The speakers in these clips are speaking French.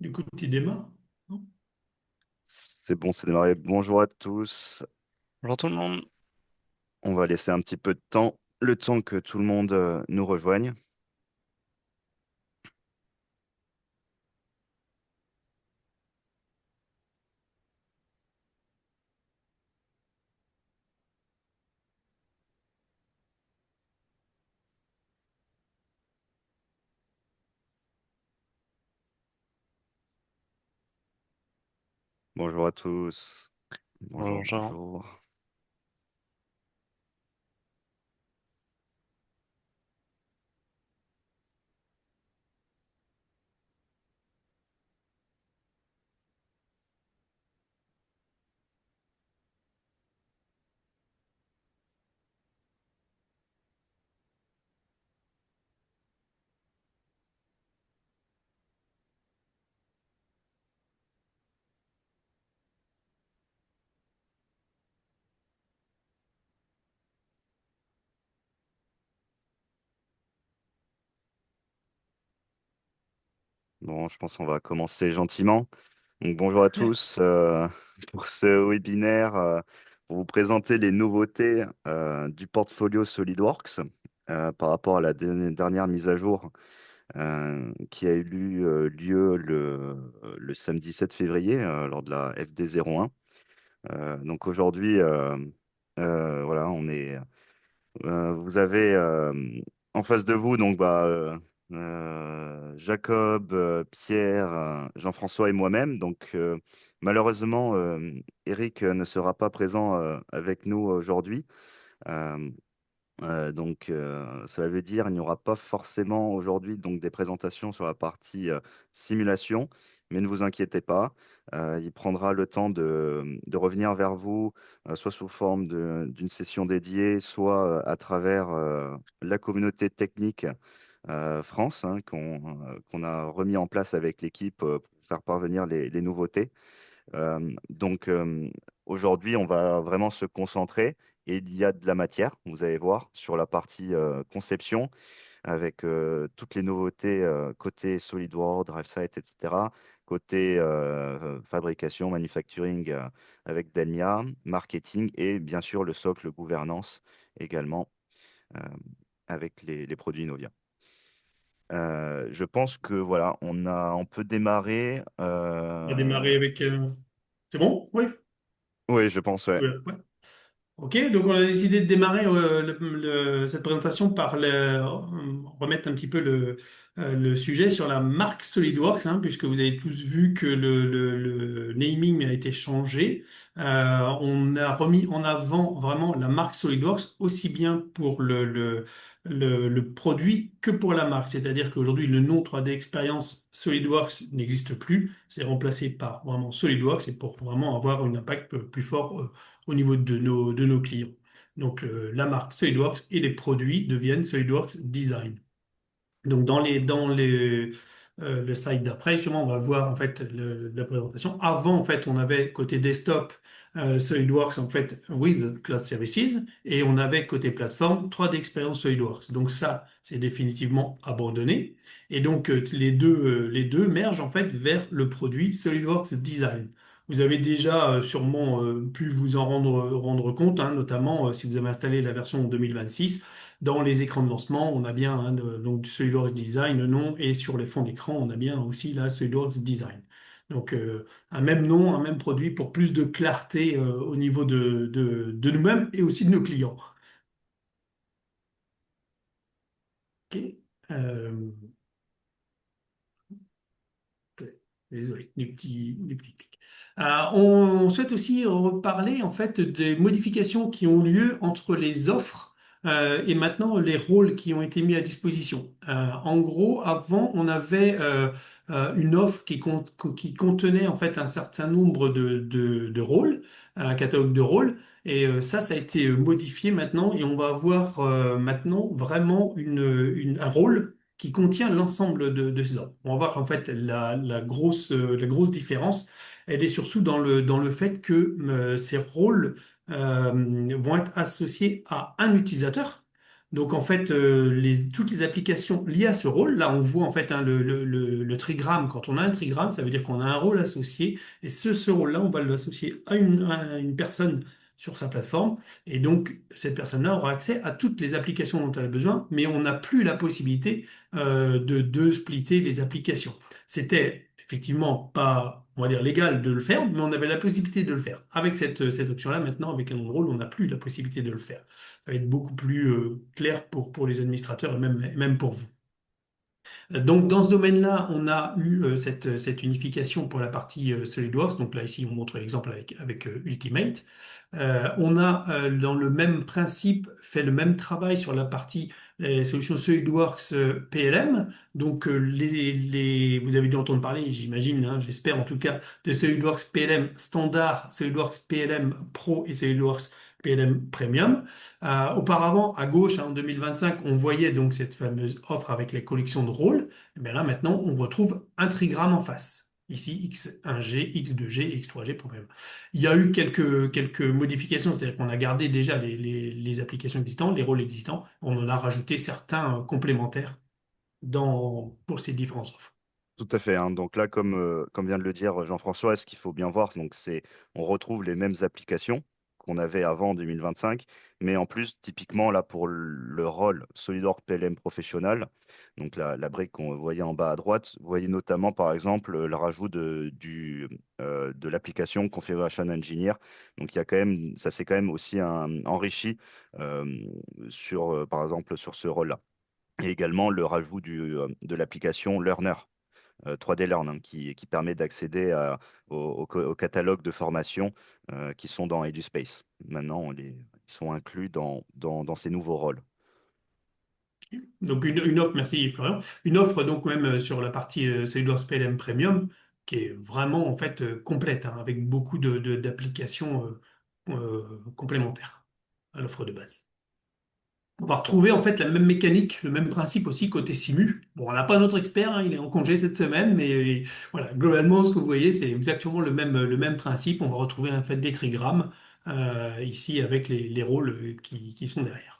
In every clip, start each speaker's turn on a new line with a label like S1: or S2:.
S1: Du coup, tu démarres, non?
S2: C'est bon, c'est démarré. Bonjour à tous.
S3: Bonjour tout le monde.
S2: On va laisser un petit peu de temps, le temps que tout le monde nous rejoigne. Bonjour à tous. Bonjour,
S3: Bonjour.
S2: bonjour. Bon, je pense qu'on va commencer gentiment. Donc, bonjour à tous pour ce webinaire pour vous présenter les nouveautés du portfolio SolidWorks par rapport à la dernière mise à jour qui a eu lieu le samedi 7 février lors de la FD01. Donc aujourd'hui, voilà, vous avez en face de vous donc Jacob, Pierre, Jean-François et moi-même. Donc malheureusement, Eric ne sera pas présent avec nous aujourd'hui. Euh, Cela veut dire il n'y aura pas forcément aujourd'hui donc des présentations sur la partie simulation, mais ne vous inquiétez pas, il prendra le temps de revenir vers vous, soit sous forme d'une session dédiée, soit à travers la communauté technique France qu'on a remis en place avec l'équipe pour faire parvenir les nouveautés. Aujourd'hui, on va vraiment se concentrer et il y a de la matière, vous allez voir, sur la partie conception avec toutes les nouveautés côté SolidWorks, DriveSight, etc. Côté fabrication, manufacturing avec Delmia, marketing et bien sûr le socle gouvernance également euh, avec les produits Novia. Je pense que voilà, on peut démarrer.
S1: On va démarrer avec. C'est bon? Oui.
S2: Oui, je pense, ouais.
S1: Ouais. Ouais. Ok, donc on a décidé de démarrer cette présentation par remettre un petit peu le sujet sur la marque SolidWorks, hein, puisque vous avez tous vu que le naming a été changé. On a remis en avant vraiment la marque SolidWorks, aussi bien pour le produit que pour la marque. C'est-à-dire qu'aujourd'hui, le nom 3D Experience SolidWorks n'existe plus. C'est remplacé par vraiment SolidWorks et pour vraiment avoir un impact plus fort au niveau de nos clients. Donc, la marque SolidWorks et les produits deviennent SolidWorks Design. Donc, le slide d'après, justement, on va voir en fait la présentation. Avant, en fait, on avait côté desktop SolidWorks en fait with Cloud Services et on avait côté plateforme 3D Experience SolidWorks. Donc ça, c'est définitivement abandonné. Et donc les deux mergent en fait vers le produit SolidWorks Design. Vous avez déjà sûrement pu vous en rendre compte, hein, notamment si vous avez installé la version 2026. Dans les écrans de lancement, on a bien hein, donc du SolidWorks Design, le nom, et sur les fonds d'écran, on a bien aussi la SolidWorks Design. Donc, un même nom, un même produit pour plus de clarté au niveau de nous-mêmes et aussi de nos clients. Ok. Euh, ok. Désolé, des petits clics. On souhaite aussi reparler en fait des modifications qui ont lieu entre les offres et maintenant les rôles qui ont été mis à disposition. En gros, avant, on avait une offre qui contenait en fait un certain nombre de rôles, un catalogue de rôles, et ça a été modifié maintenant et on va avoir maintenant vraiment un rôle qui contient l'ensemble de ces ordres. On va voir qu'en fait, la grosse différence, elle est surtout dans le fait que ces rôles vont être associés à un utilisateur. Donc en fait, toutes les applications liées à ce rôle, là on voit en fait hein, le trigramme. Quand on a un trigramme, ça veut dire qu'on a un rôle associé. Et ce rôle-là, on va l'associer à une personne sur sa plateforme. Et donc cette personne-là aura accès à toutes les applications dont elle a besoin, mais on n'a plus la possibilité de splitter les applications. C'était effectivement pas, on va dire, légal de le faire, mais on avait la possibilité de le faire. Avec cette option-là, maintenant, avec un nom de rôle, on n'a plus la possibilité de le faire. Ça va être beaucoup plus clair pour les administrateurs et même pour vous. Donc, dans ce domaine-là, on a eu cette unification pour la partie SolidWorks. Donc là, ici, on montre l'exemple avec Ultimate. On a, dans le même principe, fait le même travail sur la partie solutions SolidWorks PLM. Donc, vous avez dû entendre parler, j'imagine, hein, j'espère en tout cas, de SolidWorks PLM standard, SolidWorks PLM Pro et SolidWorks PLM Premium. Auparavant, à gauche, hein, en 2025, on voyait donc cette fameuse offre avec les collections de rôles. Et bien là, maintenant, on retrouve un trigramme en face. Ici, X1G, X2G, X3G pour même. Il y a eu quelques modifications, c'est-à-dire qu'on a gardé déjà les applications existantes, les rôles existants. On en a rajouté certains complémentaires pour ces différents offres.
S2: Tout à fait, hein. Donc là, comme vient de le dire Jean-François, ce qu'il faut bien voir, donc on retrouve les mêmes applications qu'on avait avant en 2025, mais en plus, typiquement là pour le rôle SolidWorks PLM Professional, donc la brique qu'on voyait en bas à droite, vous voyez notamment par exemple le rajout de l'application Configuration Engineer. Donc il y a quand même, ça s'est quand même aussi enrichi euh, par exemple sur ce rôle-là. Et également le rajout de l'application Learner. 3D Learn, hein, qui permet d'accéder au catalogue de formations qui sont dans EduSpace. Maintenant, ils sont inclus dans ces nouveaux rôles.
S1: Donc une offre, merci Florian, une offre donc même sur la partie SolidWorks PLM Premium qui est vraiment en fait complète hein, avec beaucoup d'applications complémentaires à l'offre de base. On va retrouver en fait la même mécanique, le même principe aussi côté Simu. Bon, on n'a pas notre expert, hein, il est en congé cette semaine, mais voilà, globalement ce que vous voyez c'est exactement le même principe. On va retrouver en fait des trigrammes ici avec les rôles qui sont derrière.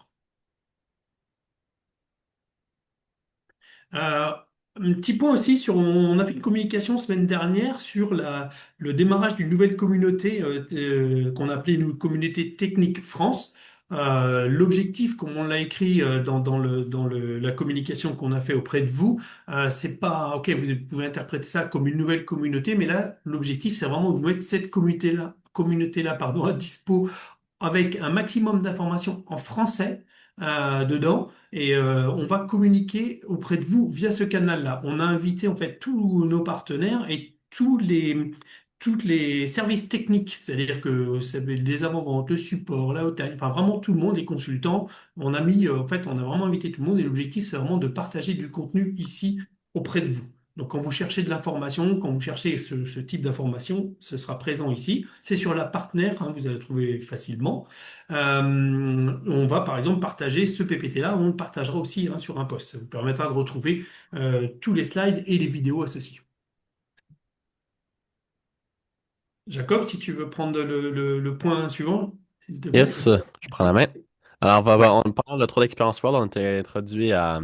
S1: Euh, un petit point aussi on a fait une communication semaine dernière sur le démarrage d'une nouvelle communauté qu'on a appelée une communauté technique France. L'objectif, comme on l'a écrit la communication qu'on a fait auprès de vous, c'est pas, ok, vous pouvez interpréter ça comme une nouvelle communauté, mais là, l'objectif, c'est vraiment de vous mettre cette communauté-là, pardon, à dispo avec un maximum d'informations en français dedans et on va communiquer auprès de vous via ce canal-là. On a invité en fait tous nos partenaires et toutes les services techniques, c'est-à-dire que les avant-ventes, le support, la hotline, enfin vraiment tout le monde, les consultants. On a mis, en fait, on a vraiment invité tout le monde et l'objectif, c'est vraiment de partager du contenu ici auprès de vous. Donc, quand vous cherchez de l'information, quand vous cherchez ce type d'information, ce sera présent ici. C'est sur la partenaire, hein, vous allez le trouver facilement. On va par exemple partager ce PPT-là, on le partagera aussi hein, sur un post. Ça vous permettra de retrouver tous les slides et les vidéos associées. Jacob, si tu veux prendre le point suivant, s'il te plaît.
S3: Yes, je prends la
S1: Merci.
S3: main. Alors,
S1: Ouais.
S3: en parlant de trop d'expérience World, on était introduit à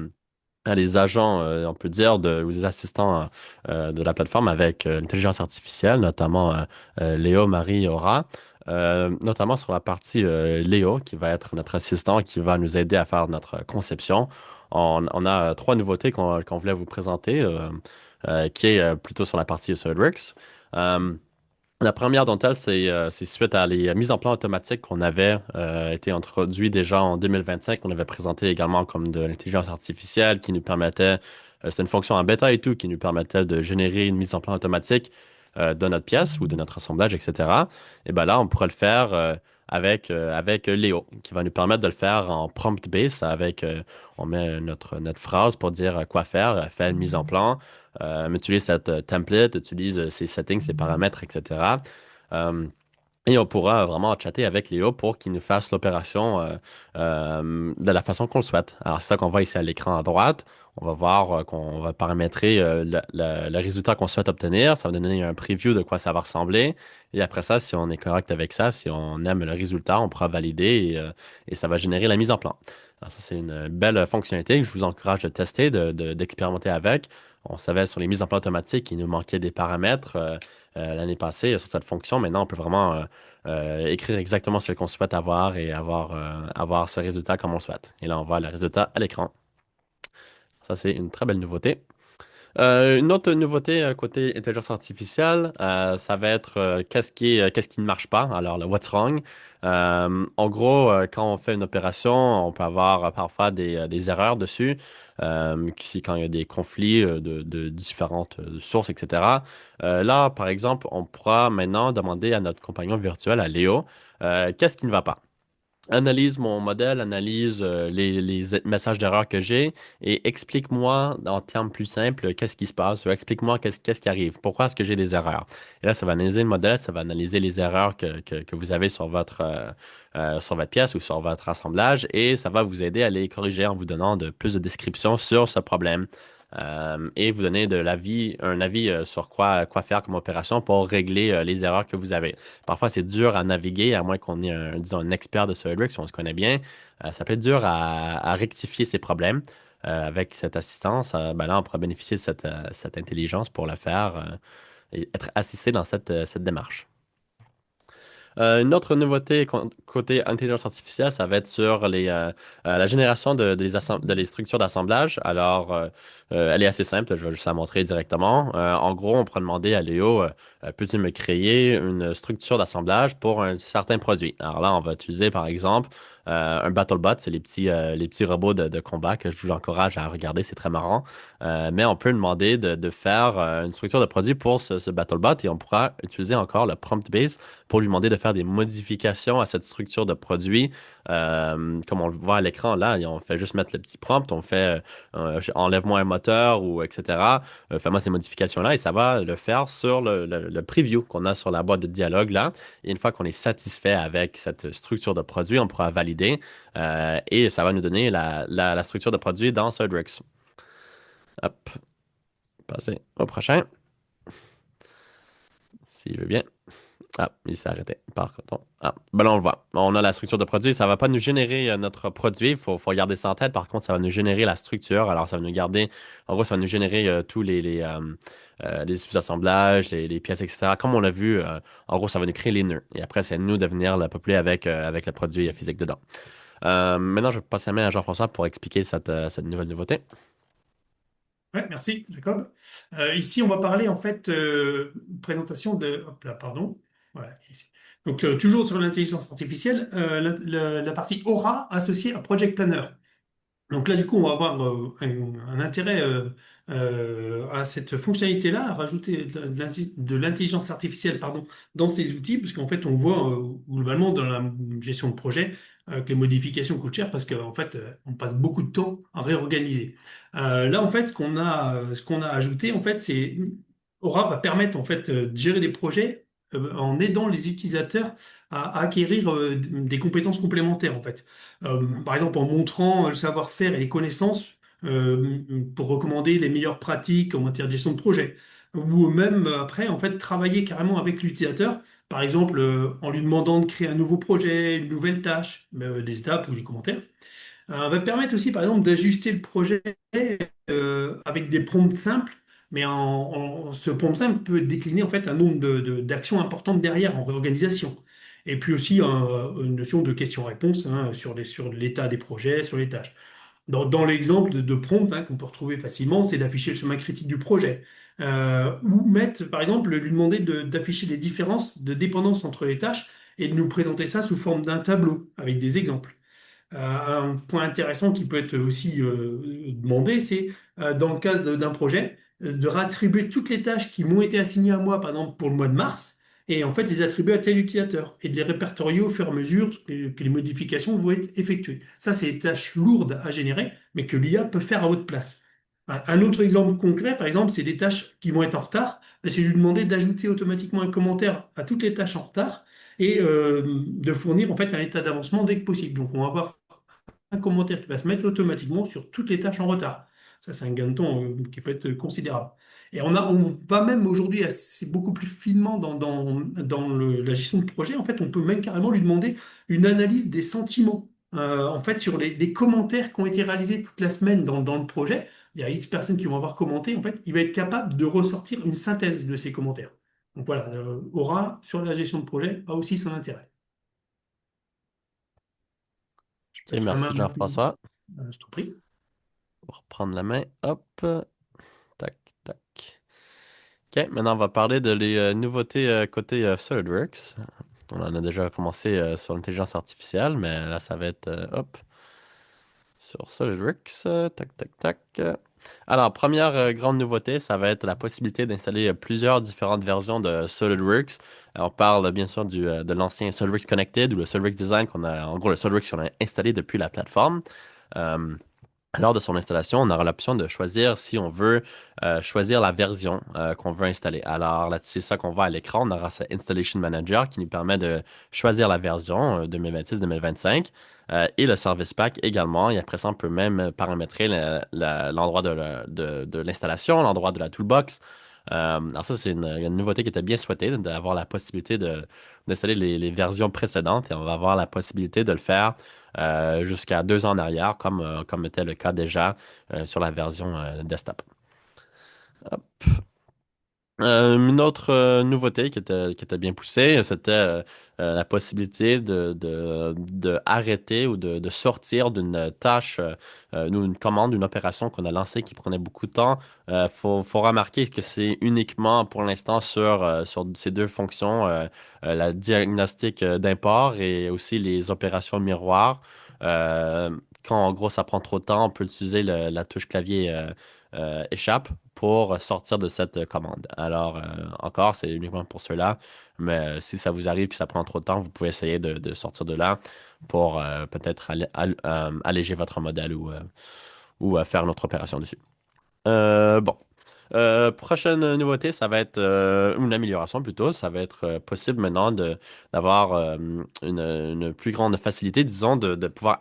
S3: des agents, on peut dire, ou des assistants de la plateforme avec l'intelligence artificielle, notamment Léo, Marie, Aura, notamment sur la partie Léo, qui va être notre assistant, qui va nous aider à faire notre conception. On a trois nouveautés qu'on voulait vous présenter, qui est plutôt sur la partie SolidWorks. Euh, la première d'entre elles, c'est suite à les mises en plan automatiques qu'on avait été introduit déjà en 2025. On avait présenté également comme de l'intelligence artificielle qui nous permettait, c'est une fonction en bêta et tout, qui nous permettait de générer une mise en plan automatique de notre pièce ou de notre assemblage, etc. Et ben là, on pourrait le faire avec Léo, qui va nous permettre de le faire en prompt base on met notre phrase pour dire quoi faire, faire une mise en plan utilise cette template, utilise ses settings, ses paramètres, etc. Euh, et on pourra vraiment chatter avec Léo pour qu'il nous fasse l'opération de la façon qu'on le souhaite. Alors, c'est ça qu'on voit ici à l'écran à droite. On va voir qu'on va paramétrer le résultat qu'on souhaite obtenir. Ça va donner un preview de quoi ça va ressembler. Et après ça, si on est correct avec ça, si on aime le résultat, on pourra valider et ça va générer la mise en plan. Alors ça, c'est une belle fonctionnalité que je vous encourage de tester, d'expérimenter avec. On savait sur les mises en place automatiques, il nous manquait des paramètres l'année passée sur cette fonction. Maintenant, on peut vraiment écrire exactement ce qu'on souhaite avoir et avoir ce résultat comme on le souhaite. Et là, on voit le résultat à l'écran. Ça, c'est une très belle nouveauté. Une autre nouveauté côté intelligence artificielle, ça va être qu'est-ce qui ne marche pas. Alors, le what's wrong. En gros, quand on fait une opération, on peut avoir parfois des erreurs dessus, quand il y a des conflits de différentes sources, etc. Là, par exemple, on pourra maintenant demander à notre compagnon virtuel, à Léo, qu'est-ce qui ne va pas? Analyse mon modèle, analyse les messages d'erreur que j'ai et explique-moi en termes plus simples qu'est-ce qui se passe. Explique-moi qu'est-ce qui arrive. Pourquoi est-ce que j'ai des erreurs? Et là, ça va analyser le modèle, ça va analyser les erreurs que vous avez sur votre pièce ou sur votre assemblage et ça va vous aider à les corriger en vous donnant plus de descriptions sur ce problème. Et vous donner un avis sur quoi faire comme opération pour régler les erreurs que vous avez. Parfois, c'est dur à naviguer, à moins qu'on ait disons, un expert de SolidWorks, si on se connaît bien. Ça peut être dur à rectifier ces problèmes. Avec cette assistance, ben là, on pourra bénéficier de cette intelligence pour le faire et être assisté dans cette démarche. Une autre nouveauté côté intelligence artificielle, ça va être sur la génération de les structures d'assemblage. Alors, elle est assez simple, je vais juste la montrer directement. En gros, on pourrait demander à Léo, peux-tu me créer une structure d'assemblage pour un certain produit? Alors là, on va utiliser par exemple un BattleBot, c'est les petits robots de combat que je vous encourage à regarder, c'est très marrant. Mais on peut demander de faire une structure de produit pour ce BattleBot et on pourra utiliser encore le prompt base pour lui demander de faire des modifications à cette structure de produit. Comme on le voit à l'écran, là, on fait juste mettre le petit prompt, on fait enlève-moi un moteur ou etc. Fais-moi ces modifications-là et ça va le faire sur le preview qu'on a sur la boîte de dialogue là. Et une fois qu'on est satisfait avec cette structure de produit, on pourra valider et ça va nous donner la structure de produit dans SolidWorks. Hop, passer au prochain, s'il veut bien. Ah, il s'est arrêté. Par contre, ben là, on le voit. On a la structure de produit. Ça va pas nous générer notre produit. Faut garder ça en tête. Par contre, ça va nous générer la structure. Alors, ça va nous garder. En gros, ça va nous générer tous les sous-assemblages, les pièces, etc. Comme on l'a vu, en gros, ça va nous créer les nœuds. Et après, c'est à nous de venir la peupler avec le produit physique dedans. Maintenant, je vais passer la main à Jean-François pour expliquer cette nouvelle nouveauté.
S1: Ouais, merci, Jacob. Ici, on va parler en fait présentation de. Hop là, pardon. Voilà, ici. Donc, toujours sur l'intelligence artificielle, la partie Aura associée à Project Planner. Donc là, du coup, on va avoir un intérêt à cette fonctionnalité-là, à rajouter de l'intelligence artificielle, pardon, dans ces outils, parce qu'en fait, on voit globalement dans la gestion de projet que les modifications coûtent cher parce qu'en fait, on passe beaucoup de temps à réorganiser. Là, en fait, ce qu'on a ajouté, en fait, c'est Aura va permettre en fait de gérer des projets en aidant les utilisateurs à acquérir des compétences complémentaires, en fait. Par exemple, en montrant le savoir-faire et les connaissances euh, pour recommander les meilleures pratiques en matière de gestion de projet. Ou même après, en fait, travailler carrément avec l'utilisateur, par exemple, en lui demandant de créer un nouveau projet, une nouvelle tâche, des étapes ou des commentaires. Va permettre aussi, par exemple, d'ajuster le projet avec des prompts simples, mais ce prompt simple peut décliner en fait un nombre d'actions importantes derrière en réorganisation. Et puis aussi une notion de question-réponse hein, sur l'état des projets, sur les tâches. Dans l'exemple de prompt hein, qu'on peut retrouver facilement, c'est d'afficher le chemin critique du projet. Ou mettre, par exemple, lui demander d'afficher les différences de dépendance entre les tâches et de nous présenter ça sous forme d'un tableau avec des exemples. Un point intéressant qui peut être aussi demandé, c'est dans le cadre d'un projet, de réattribuer toutes les tâches qui m'ont été assignées à moi, par exemple pour le mois de mars, et en fait les attribuer à tel utilisateur, et de les répertorier au fur et à mesure que les modifications vont être effectuées. Ça, c'est des tâches lourdes à générer, mais que l'IA peut faire à votre place. Un autre exemple concret, par exemple, c'est des tâches qui vont être en retard, ben, c'est lui demander d'ajouter automatiquement un commentaire à toutes les tâches en retard et de fournir en fait un état d'avancement dès que possible. Donc on va avoir un commentaire qui va se mettre automatiquement sur toutes les tâches en retard. Ça, c'est un gain de temps qui peut être considérable. Et on va même aujourd'hui beaucoup plus finement dans la gestion de projet. En fait, on peut même carrément lui demander une analyse des sentiments. en fait, sur les commentaires qui ont été réalisés toute la semaine dans le projet, il y a X personnes qui vont avoir commenté, en fait, il va être capable de ressortir une synthèse de ces commentaires. Donc voilà, Aura, sur la gestion de projet, a aussi son intérêt. Je
S3: Ok,
S1: passe la main
S3: merci
S1: maintenant.
S3: Jean-François.
S1: Je t'en prie.
S3: On va reprendre la main. Hop. Tac, tac. Ok, maintenant on va parler de les nouveautés côté SolidWorks. On en a déjà commencé sur l'intelligence artificielle, mais là ça va être hop sur SolidWorks. Tac, tac, tac. Alors, première grande nouveauté, ça va être la possibilité d'installer plusieurs différentes versions de SolidWorks. On parle bien sûr de l'ancien SolidWorks Connected ou le SolidWorks Design qu'on a, en gros le SolidWorks qu'on a installé depuis la plateforme. Euh, Lors de son installation, on aura l'option de choisir si on veut choisir la version qu'on veut installer. Alors là, c'est ça qu'on voit à l'écran. On aura ce Installation Manager qui nous permet de choisir la version 2026-2025 et le Service Pack également. Et après ça, on peut même paramétrer l'endroit de l'installation, l'endroit de la toolbox. Alors ça, c'est une nouveauté qui était bien souhaitée, d'avoir la possibilité d'installer les versions précédentes et on va avoir la possibilité de le faire jusqu'à 2 ans en arrière, comme était le cas déjà sur la version desktop. Une autre nouveauté qui était bien poussée, c'était la possibilité de arrêter ou de sortir d'une tâche, ou une commande, une opération qu'on a lancée qui prenait beaucoup de temps. Faut remarquer que c'est uniquement pour l'instant sur ces deux fonctions, la diagnostic d'import et aussi les opérations miroirs. Euh, Quand en gros ça prend trop de temps, on peut utiliser la touche clavier échappe pour sortir de cette commande. Alors, encore, c'est uniquement pour ceux-là, mais si ça vous arrive que ça prend trop de temps, vous pouvez essayer de sortir de là pour peut-être alléger votre modèle ou faire une autre opération dessus. Bon. Prochaine nouveauté, ça va être une amélioration plutôt. Ça va être possible maintenant d'avoir une plus grande facilité, disons, de pouvoir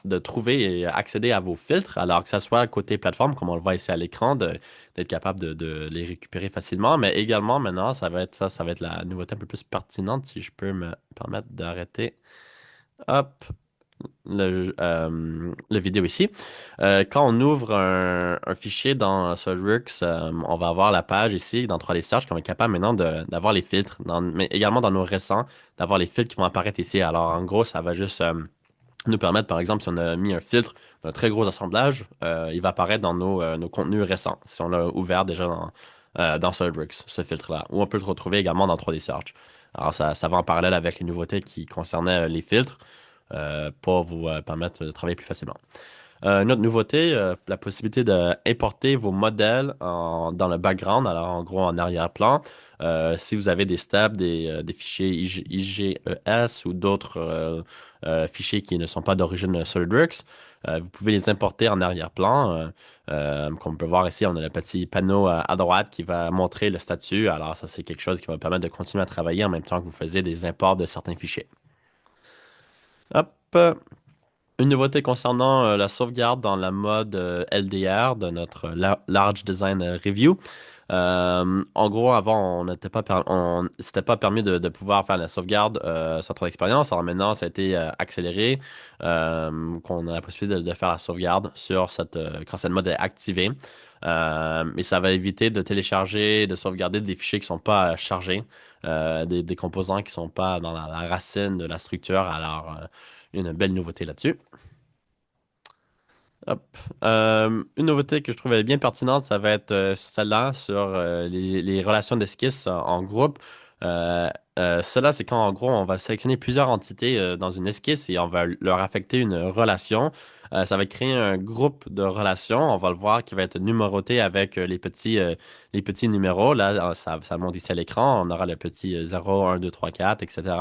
S3: de trouver et accéder à vos filtres, alors que ça soit côté plateforme, comme on le voit ici à l'écran, d'être capable de les récupérer facilement. Mais également, maintenant, ça va être la nouveauté un peu plus pertinente, si je peux me permettre d'arrêter. Hop le vidéo ici. Quand on ouvre un fichier dans SolidWorks, on va avoir la page ici dans 3D Search qu'on va être capable maintenant d'avoir les filtres, mais également dans nos récents, d'avoir les filtres qui vont apparaître ici. Alors en gros, ça va juste nous permettre, par exemple, si on a mis un filtre d'un très gros assemblage, il va apparaître dans nos contenus récents, si on l'a ouvert déjà dans SolidWorks, ce filtre-là. Ou on peut le retrouver également dans 3D Search. Alors ça va en parallèle avec les nouveautés qui concernaient les filtres pour vous permettre de travailler plus facilement. Une autre nouveauté, la possibilité d'importer vos modèles dans le background, alors en gros en arrière-plan. Si vous avez des steps, des fichiers IGES ou d'autres fichiers qui ne sont pas d'origine SolidWorks, vous pouvez les importer en arrière-plan. Comme on peut voir ici, on a le petit panneau à droite qui va montrer le statut. Alors ça, c'est quelque chose qui va permettre de continuer à travailler en même temps que vous faisiez des imports de certains fichiers. Hop. Une nouveauté concernant la sauvegarde dans la mode LDR de notre Large Design Review. En gros, avant, on n'était pas s'était pas permis de pouvoir faire la sauvegarde sur ton expérience. Alors maintenant, ça a été accéléré, qu'on a la possibilité de faire la sauvegarde quand cette mode est activée. Et ça va éviter de télécharger, de sauvegarder des fichiers qui ne sont pas chargés, des composants qui ne sont pas dans la racine de la structure. Alors, une belle nouveauté là-dessus. Hop. Une nouveauté que je trouvais bien pertinente, ça va être celle-là sur les relations d'esquisse en groupe. Celle-là, c'est quand en gros, on va sélectionner plusieurs entités dans une esquisse et on va leur affecter une relation. Ça va créer un groupe de relations. On va le voir qui va être numéroté avec les petits numéros. Là, ça monte ici à l'écran. On aura le petit 0, 1, 2, 3, 4, etc.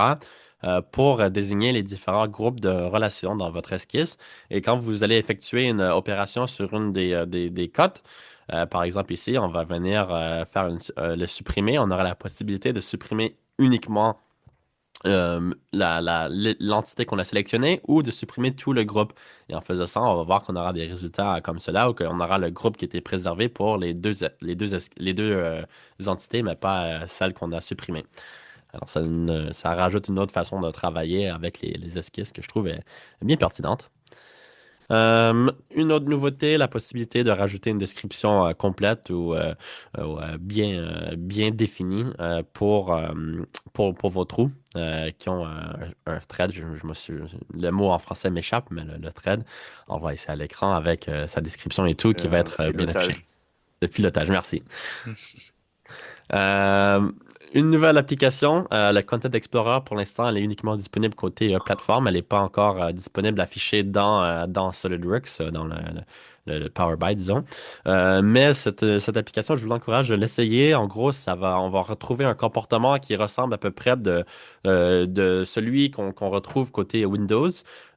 S3: Pour désigner les différents groupes de relations dans votre esquisse. Et quand vous allez effectuer une opération sur une des cotes, par exemple ici, on va venir faire le supprimer. On aura la possibilité de supprimer uniquement l'entité qu'on a sélectionnée ou de supprimer tout le groupe. Et en faisant ça, on va voir qu'on aura des résultats comme cela ou qu'on aura le groupe qui était préservé pour les deux entités, mais pas celle qu'on a supprimée. Alors, ça rajoute une autre façon de travailler avec les esquisses que je trouve est bien pertinente. Une autre nouveauté, la possibilité de rajouter une description complète ou bien définie pour vos trous qui ont un thread. Je me suis, le mot en français m'échappe, mais le thread, on voit ici à l'écran avec sa description et tout qui va être bien affiché.
S2: Filetage.
S3: Le pilotage, merci. Euh, une nouvelle application, le Content Explorer, pour l'instant, elle est uniquement disponible côté plateforme. Elle n'est pas encore disponible affichée dans SolidWorks, dans le Power BI, disons. Mais cette application, je vous l'encourage de l'essayer. En gros, on va retrouver un comportement qui ressemble à peu près de celui qu'on retrouve côté Windows,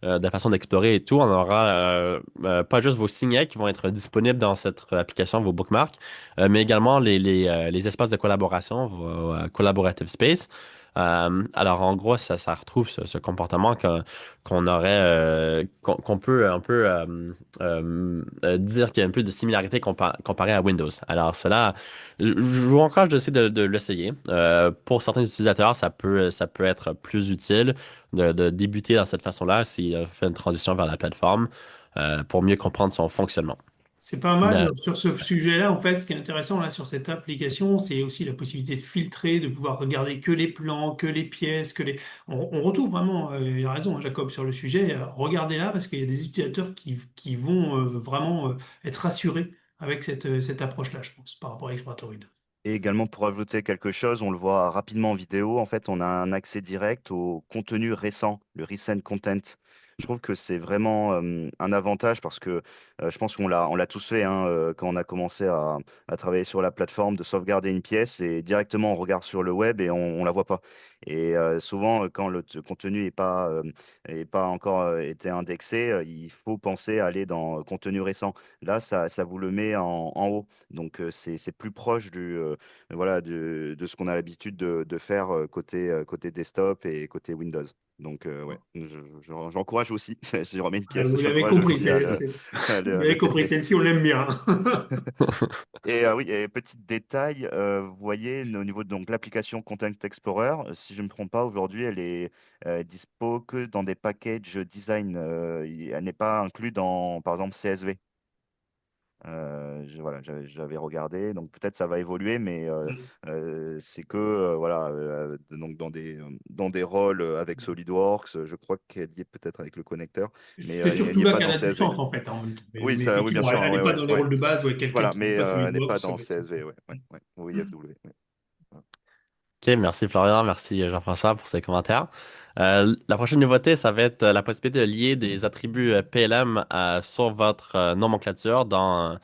S3: de la façon d'explorer et tout. On aura pas juste vos signets qui vont être disponibles dans cette application, vos bookmarks, mais également les espaces de collaboration, Collaborative Space. Alors, en gros, ça retrouve ce comportement qu'on aurait, qu'on peut un peu dire qu'il y a un peu de similarité comparé à Windows. Alors, cela, je vous encourage d'essayer de l'essayer. Pour certains utilisateurs, ça peut être plus utile de débuter dans cette façon-là s'il fait une transition vers la plateforme pour mieux comprendre son fonctionnement.
S1: C'est pas mal
S3: Mais,
S1: sur ce sujet-là. En fait, ce qui est intéressant là sur cette application, c'est aussi la possibilité de filtrer, de pouvoir regarder que les plans, que les pièces, que les. On retrouve vraiment. Il a raison, hein, Jacob, sur le sujet. Regardez là parce qu'il y a des utilisateurs qui vont vraiment être rassurés avec cette approche-là, je pense, par rapport à Explorator.
S2: Et également pour ajouter quelque chose, on le voit rapidement en vidéo, en fait, on a un accès direct au contenu récent, le recent content. Je trouve que c'est vraiment un avantage parce que je pense on l'a tous fait hein, quand on a commencé à travailler sur la plateforme, de sauvegarder une pièce et directement on regarde sur le web et on la voit pas. Et souvent, quand contenu est pas encore été indexé, il faut penser à aller dans contenu récent. Là, ça vous le met en haut. Donc, c'est plus proche voilà, de ce qu'on a l'habitude de faire côté desktop et côté Windows. Donc, ouais, j'encourage aussi, si je remets une pièce,
S1: Vous l'avez
S2: j'encourage
S1: compris,
S2: aussi
S1: vous
S2: le
S1: l'avez compris,
S2: tester.
S1: celle-ci, on l'aime bien.
S2: Et oui, et petit détail, vous voyez, au niveau de donc, l'application Content Explorer, si je ne me trompe pas, aujourd'hui, elle est dispo que dans des packages design. Elle n'est pas inclue dans, par exemple, CSV. Voilà, j'avais regardé, donc peut-être ça va évoluer, mais c'est que voilà, donc dans des rôles avec SolidWorks, je crois qu'elle y est peut-être avec le connecteur, mais
S1: C'est
S2: elle
S1: surtout
S2: n'y est
S1: là
S2: pas
S1: qu'elle
S2: dans
S1: a du
S2: CSV.
S1: sens, en fait, en même temps.
S2: Oui,
S1: Mais
S2: ça, oui, bien
S1: effectivement,
S2: sûr,
S1: elle
S2: ouais,
S1: n'est pas
S2: ouais,
S1: dans les
S2: ouais.
S1: rôles de base, ouais, quelqu'un
S2: Voilà,
S1: qui n'est
S2: mais
S1: pas
S2: elle n'est pas
S1: SolidWorks, ça
S2: dans
S1: va être ça.
S2: CSV, ouais, ouais, ouais, ou IFW. Ouais.
S3: OK, merci Florian, merci Jean-François pour ces commentaires. La prochaine nouveauté, ça va être la possibilité de lier des attributs PLM sur votre nomenclature dans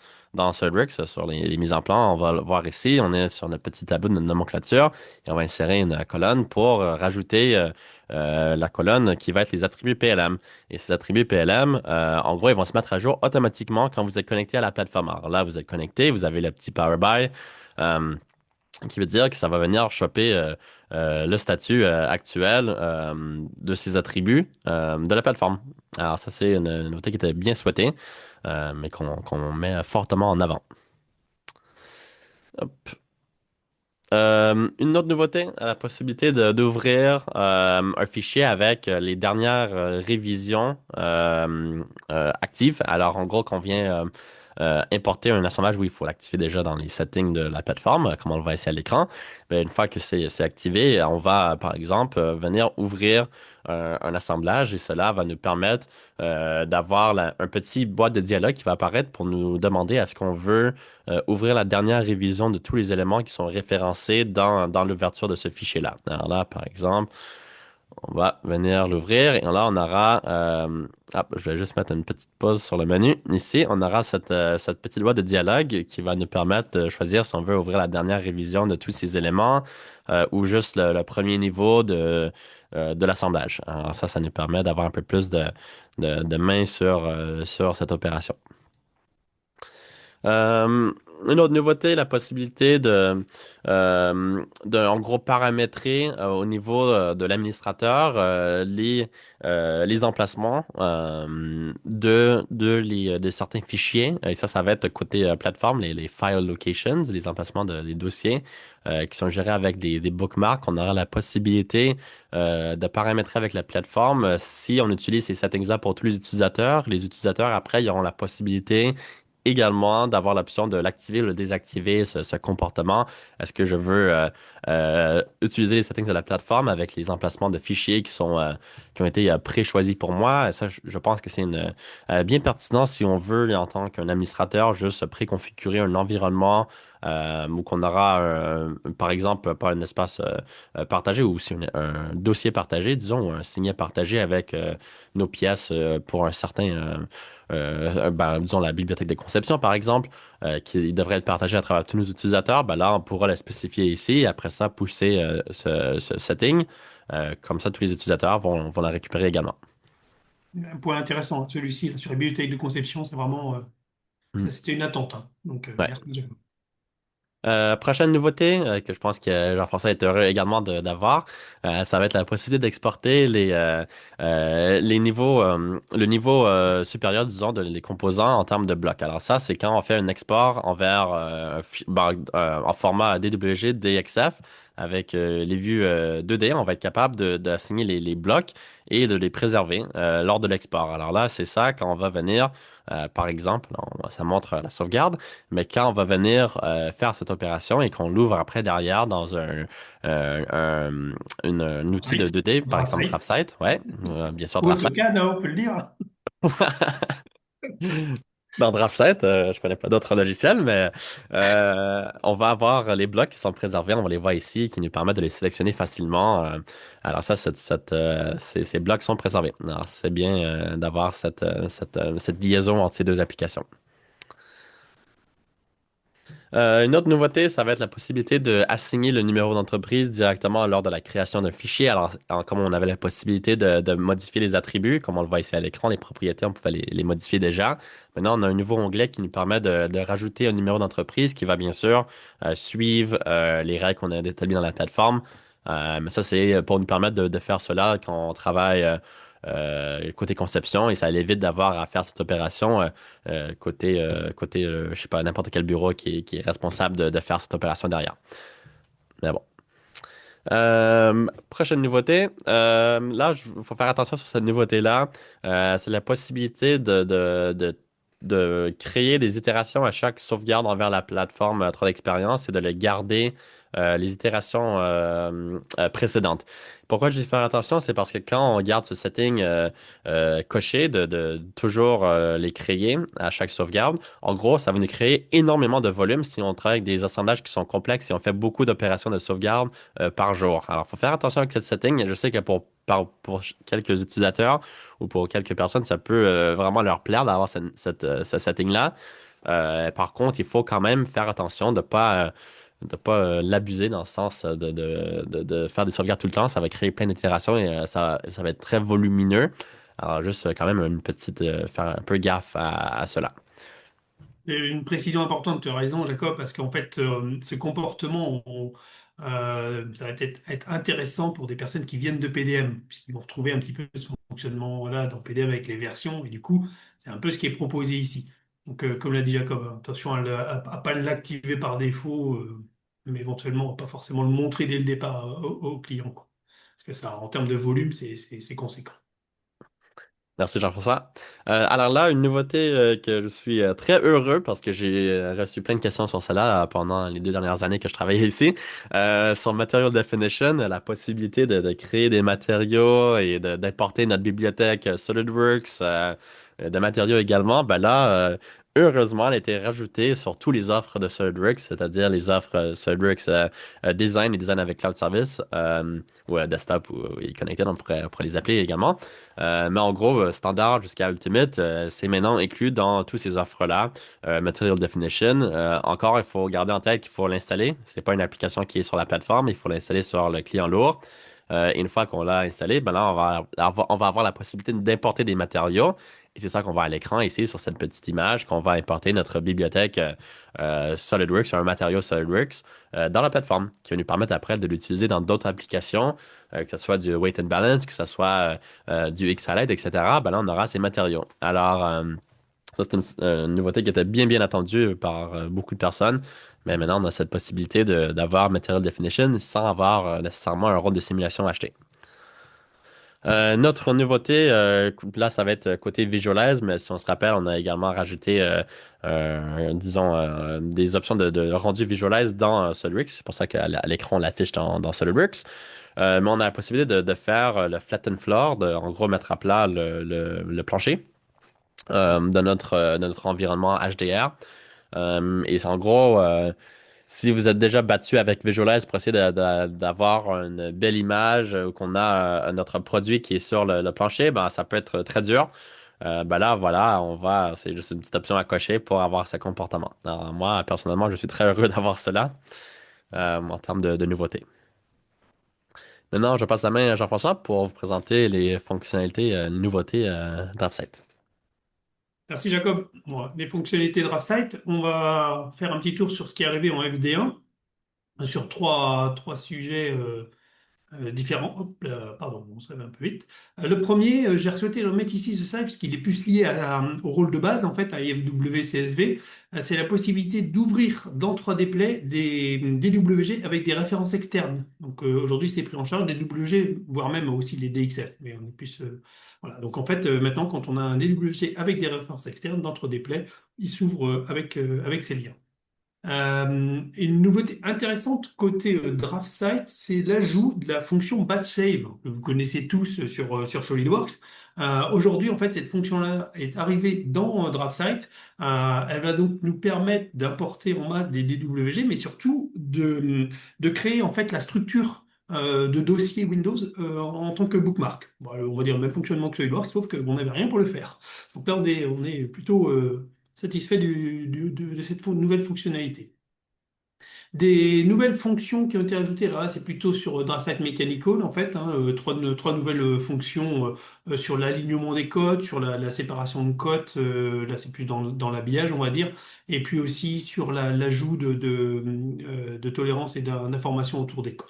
S3: SolidWorks, sur les mises en plan. On va le voir ici, on est sur notre petit tableau de nomenclature et on va insérer une colonne pour rajouter la colonne qui va être les attributs PLM. Et ces attributs PLM, en gros, ils vont se mettre à jour automatiquement quand vous êtes connecté à la plateforme. Alors là, vous êtes connecté, vous avez le petit Power BI. euh, qui veut dire que ça va venir choper le statut actuel de ces attributs de la plateforme. Alors ça, c'est une nouveauté qui était bien souhaitée, mais qu'on met fortement en avant. Hop. Une autre nouveauté, la possibilité d'ouvrir un fichier avec les dernières révisions actives. Alors, en gros, qu'on vient importer un assemblage où il faut l'activer déjà dans les settings de la plateforme, comme on le voit ici à l'écran. Ben, une fois que c'est activé, on va, par exemple, venir ouvrir un assemblage et cela va nous permettre d'avoir un petit boîte de dialogue qui va apparaître pour nous demander est-ce qu'on veut ouvrir la dernière révision de tous les éléments qui sont référencés dans l'ouverture de ce fichier-là. Alors là, par exemple, on va venir l'ouvrir et là, on aura, je vais juste mettre une petite pause sur le menu. Ici, on aura cette petite boîte de dialogue qui va nous permettre de choisir si on veut ouvrir la dernière révision de tous ces éléments ou juste le premier niveau de l'assemblage. Alors ça nous permet d'avoir un peu plus de main sur cette opération. Une autre nouveauté, la possibilité en gros, paramétrer au niveau de l'administrateur les emplacements de certains fichiers. Et ça va être côté plateforme, les file locations, les emplacements des dossiers qui sont gérés avec des bookmarks. On aura la possibilité de paramétrer avec la plateforme. Si on utilise ces settings-là pour tous les utilisateurs, après, ils auront la possibilité également d'avoir l'option de l'activer ou le désactiver, ce comportement. Est-ce que je veux utiliser les settings de la plateforme avec les emplacements de fichiers qui ont été pré-choisis pour moi? Ça, je pense que c'est bien pertinent si on veut, en tant qu'un administrateur, juste préconfigurer un environnement où qu'on aura, par exemple, pas un espace partagé ou aussi un dossier partagé, disons, ou un signet partagé avec nos pièces pour un certain disons la bibliothèque de conception, par exemple, qui devrait être partagée à travers tous nos utilisateurs, ben là, on pourra la spécifier ici et après ça, pousser ce setting. Comme ça, tous les utilisateurs vont la récupérer également.
S1: Un point intéressant, hein, celui-ci, là, sur les bibliothèques de conception, c'est vraiment,
S3: Mm.
S1: ça c'était une attente, hein. Donc,
S3: Ouais.
S1: merci Jacob.
S3: Prochaine nouveauté que je pense que Jean-François est heureux également d'avoir, ça va être la possibilité d'exporter les niveaux, le niveau supérieur, disons, les composants en termes de blocs. Alors ça, c'est quand on fait un export envers en format DWG, DXF, avec les vues 2D, on va être capable d'assigner les blocs et de les préserver lors de l'export. Alors là, c'est ça quand on va venir, par exemple, ça montre la sauvegarde. Mais quand on va venir faire cette opération et qu'on l'ouvre après derrière dans un, un- un outil de
S1: Right.
S3: 2D, par exemple
S1: Right.
S3: DraftSight, ouais, bien sûr
S1: Ou
S3: DraftSight.
S1: AutoCAD, hein, on peut le dire.
S3: Dans DraftSight, je connais pas d'autres logiciels, mais on va avoir les blocs qui sont préservés, on va les voir ici, qui nous permettent de les sélectionner facilement. Alors ça, ces blocs sont préservés. Alors c'est bien d'avoir cette liaison entre ces deux applications. Une autre nouveauté, ça va être la possibilité de assigner le numéro d'entreprise directement lors de la création d'un fichier. Alors, comme on avait la possibilité de modifier les attributs, comme on le voit ici à l'écran, les propriétés, on pouvait les modifier déjà. Maintenant, on a un nouveau onglet qui nous permet de rajouter un numéro d'entreprise qui va bien sûr suivre les règles qu'on a établies dans la plateforme. Mais ça, c'est pour nous permettre de faire cela quand on travaille côté conception et ça évite d'avoir à faire cette opération je sais pas, n'importe quel bureau qui est responsable de faire cette opération derrière. Mais bon. Prochaine nouveauté. Là, il faut faire attention sur cette nouveauté-là. C'est la possibilité de créer des itérations à chaque sauvegarde envers la plateforme 3 d'expérience et de les garder les itérations précédentes. Pourquoi je dis faire attention? C'est parce que quand on garde ce setting coché de toujours les créer à chaque sauvegarde, en gros, ça va nous créer énormément de volume si on travaille avec des assemblages qui sont complexes et on fait beaucoup d'opérations de sauvegarde par jour. Alors, il faut faire attention avec cette setting. Je sais que pour quelques utilisateurs ou pour quelques personnes, ça peut vraiment leur plaire d'avoir ce setting-là. Par contre, il faut quand même faire attention de pas l'abuser dans le sens de faire des sauvegardes tout le temps. Ça va créer plein d'itérations et ça va être très volumineux. Alors, juste quand même faire un peu gaffe à cela.
S1: Et une précision importante, tu as raison, Jacob, parce qu'en fait, ce comportement, ça va être intéressant pour des personnes qui viennent de PDM, puisqu'ils vont retrouver un petit peu ce fonctionnement-là dans PDM avec les versions, et du coup, c'est un peu ce qui est proposé ici. Donc, comme l'a dit Jacob, hein, attention à ne pas l'activer par défaut, mais éventuellement, pas forcément le montrer dès le départ au client, quoi. Parce que ça, en termes de volume, c'est conséquent.
S3: Merci Jean-François. Alors là, une nouveauté que je suis très heureux parce que j'ai reçu plein de questions sur cela pendant les 2 dernières années que je travaillais ici. Sur Material Definition, la possibilité de créer des matériaux et d'importer notre bibliothèque SolidWorks de matériaux également, ben là, heureusement, elle a été rajoutée sur tous les offres de SolidWorks, c'est-à-dire les offres SolidWorks Design et Design avec Cloud Service ou Desktop ou Connected, on pourrait les appeler également. Mais en gros, standard jusqu'à Ultimate, c'est maintenant inclus dans tous ces offres-là. Material Definition. Encore, il faut garder en tête qu'il faut l'installer. C'est pas une application qui est sur la plateforme, il faut l'installer sur le client lourd. Et une fois qu'on l'a installé, ben là, on va avoir la possibilité d'importer des matériaux. Et c'est ça qu'on voit à l'écran ici sur cette petite image, qu'on va importer notre bibliothèque SolidWorks sur un matériau SolidWorks dans la plateforme, qui va nous permettre après de l'utiliser dans d'autres applications, que ce soit du weight and balance, que ce soit du X-Halide, etc. Ben là, on aura ces matériaux. Alors, ça, c'est une nouveauté qui était bien attendue par beaucoup de personnes. Mais maintenant, on a cette possibilité d'avoir Material Definition sans avoir nécessairement un rôle de simulation acheté. Notre nouveauté, là, ça va être côté Visualize, mais si on se rappelle, on a également rajouté, disons, des options de rendu Visualize dans SolidWorks. C'est pour ça qu'à l'écran, on l'affiche dans SolidWorks. Mais on a la possibilité de faire le flatten floor, en gros, mettre à plat le plancher de notre environnement HDR. Et c'est en gros, si vous êtes déjà battu avec Visualize pour essayer d'avoir une belle image qu'on a notre produit qui est sur le plancher, ben, ça peut être très dur. Ben là, voilà, c'est juste une petite option à cocher pour avoir ce comportement. Alors, moi, personnellement, je suis très heureux d'avoir cela en termes de nouveautés. Maintenant, je passe la main à Jean-François pour vous présenter les fonctionnalités, les nouveautés DraftSight.
S1: Merci Jacob. Bon, les fonctionnalités de DraftSight, on va faire un petit tour sur ce qui est arrivé en FD1, sur trois sujets différents. Hop là, pardon, on se réveille un peu vite. Le premier, j'ai souhaité le mettre ici, ce slide, puisqu'il est plus lié au rôle de base, en fait, à IFW, CSV. C'est la possibilité d'ouvrir dans 3D Play des DWG avec des références externes. Donc aujourd'hui, c'est pris en charge des WG, voire même aussi les DXF. Mais on est plus, voilà. Donc en fait, maintenant, quand on a un DWG avec des références externes dans 3D Play, il s'ouvre avec ces liens. Une nouveauté intéressante côté DraftSight, c'est l'ajout de la fonction batch save que vous connaissez tous sur SolidWorks. Aujourd'hui, en fait, cette fonction-là est arrivée dans DraftSight. Elle va donc nous permettre d'importer en masse des DWG, mais surtout de créer en fait la structure de dossier Windows en tant que bookmark. Bon, on va dire le même fonctionnement que SolidWorks, sauf qu'on n'avait rien pour le faire. Donc là, on est plutôt satisfait de cette nouvelle fonctionnalité. Des nouvelles fonctions qui ont été ajoutées, alors là c'est plutôt sur DraftSight Mechanical en fait, hein, trois nouvelles fonctions sur l'alignement des codes, sur la séparation de codes, là c'est plus dans l'habillage on va dire, et puis aussi sur l'ajout de tolérance et d'informations autour des codes.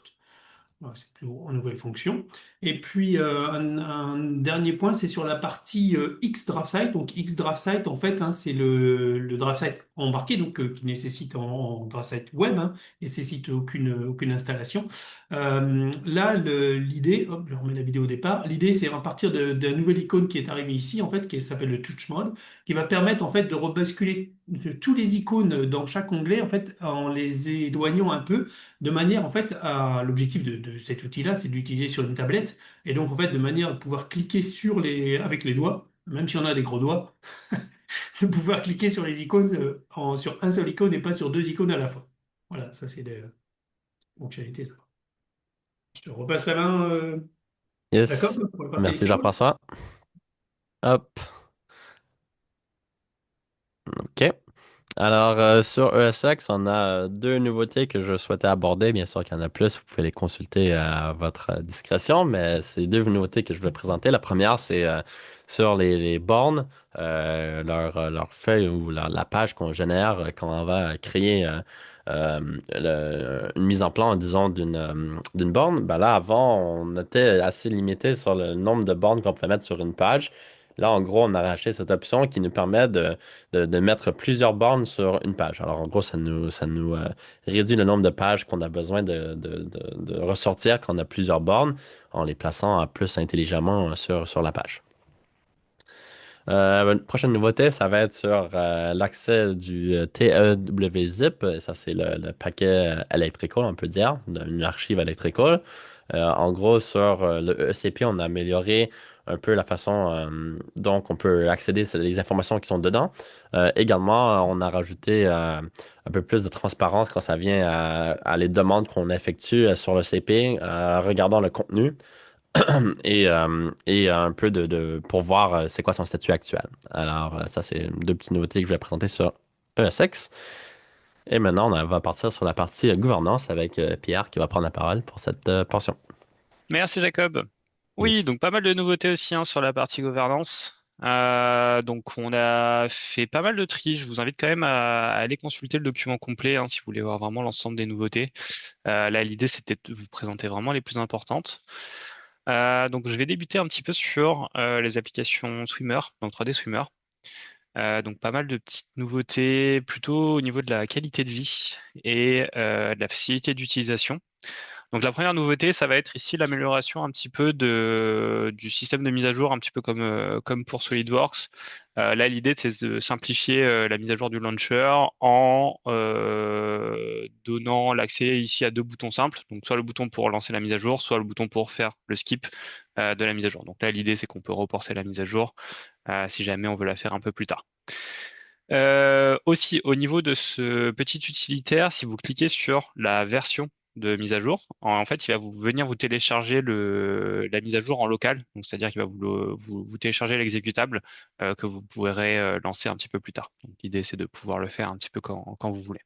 S1: Ouais, c'est plus en nouvelle fonction. Et puis, un dernier point, c'est sur la partie X-DraftSight. Donc, X-DraftSight, en fait, hein, c'est le DraftSight embarqué, donc qui nécessite en DraftSight web, hein, nécessite aucune installation. Là, l'idée, hop, je remets la vidéo au départ. L'idée, c'est à partir d'un nouvel icône qui est arrivé ici, en fait, qui s'appelle le Touch Mode, qui va permettre, en fait, de rebasculer tous les icônes dans chaque onglet, en fait, en les éloignant un peu de manière, en fait, à l'objectif de cet outil-là, c'est de l'utiliser sur une tablette, et donc, en fait, de manière à pouvoir cliquer avec les doigts, même si on a des gros doigts, de pouvoir cliquer sur les icônes, sur un seul icône et pas sur deux icônes à la fois. Voilà, ça, c'est des fonctionnalités. Ça. Je te repasse la main,
S3: Yes.
S1: Jacob, pour la partie
S3: Merci
S1: électrique.
S3: Jean-François. Hop. OK. Alors, sur ESX, on a deux nouveautés que je souhaitais aborder. Bien sûr qu'il y en a plus, vous pouvez les consulter à votre discrétion, mais c'est deux nouveautés que je voulais présenter. La première, c'est sur les bornes, leur feuille ou la page qu'on génère quand on va créer une mise en plan, disons, d'une borne. Ben là, avant, on était assez limité sur le nombre de bornes qu'on pouvait mettre sur une page. Là, en gros, on a racheté cette option qui nous permet de mettre plusieurs bornes sur une page. Alors, en gros, ça nous réduit le nombre de pages qu'on a besoin de ressortir quand on a plusieurs bornes en les plaçant plus intelligemment sur la page. Une prochaine nouveauté, ça va être sur l'accès du TEWZIP. Ça, c'est le paquet electrical, on peut dire, une archive electrical. En gros, sur le ECP, on a amélioré un peu la façon dont on peut accéder aux informations qui sont dedans. Également, on a rajouté un peu plus de transparence quand ça vient à les demandes qu'on effectue sur le CP, regardant le contenu et un peu pour voir c'est quoi son statut actuel. Alors, ça, c'est deux petites nouveautés que je vais présenter sur ESX. Et maintenant, on va partir sur la partie gouvernance avec Pierre qui va prendre la parole pour cette portion.
S4: Merci Jacob. Oui,
S3: Yes.
S4: donc pas mal de nouveautés aussi hein, sur la partie gouvernance. Donc on a fait pas mal de tri. Je vous invite quand même à aller consulter le document complet hein, si vous voulez voir vraiment l'ensemble des nouveautés. Là, l'idée c'était de vous présenter vraiment les plus importantes. Donc je vais débuter un petit peu sur les applications Swimmer, donc 3D Swimmer. Donc pas mal de petites nouveautés plutôt au niveau de la qualité de vie et de la facilité d'utilisation. Donc la première nouveauté, ça va être ici l'amélioration un petit peu du système de mise à jour, un petit peu comme pour SolidWorks. Là, l'idée, c'est de simplifier la mise à jour du launcher en donnant l'accès ici à deux boutons simples. Donc soit le bouton pour lancer la mise à jour, soit le bouton pour faire le skip de la mise à jour. Donc là, l'idée, c'est qu'on peut reporter la mise à jour si jamais on veut la faire un peu plus tard. Aussi, au niveau de ce petit utilitaire, si vous cliquez sur la version de mise à jour, en fait, il va venir vous télécharger la mise à jour en local. Donc, c'est-à-dire qu'il va vous télécharger l'exécutable que vous pourrez lancer un petit peu plus tard. Donc, l'idée, c'est de pouvoir le faire un petit peu quand vous voulez.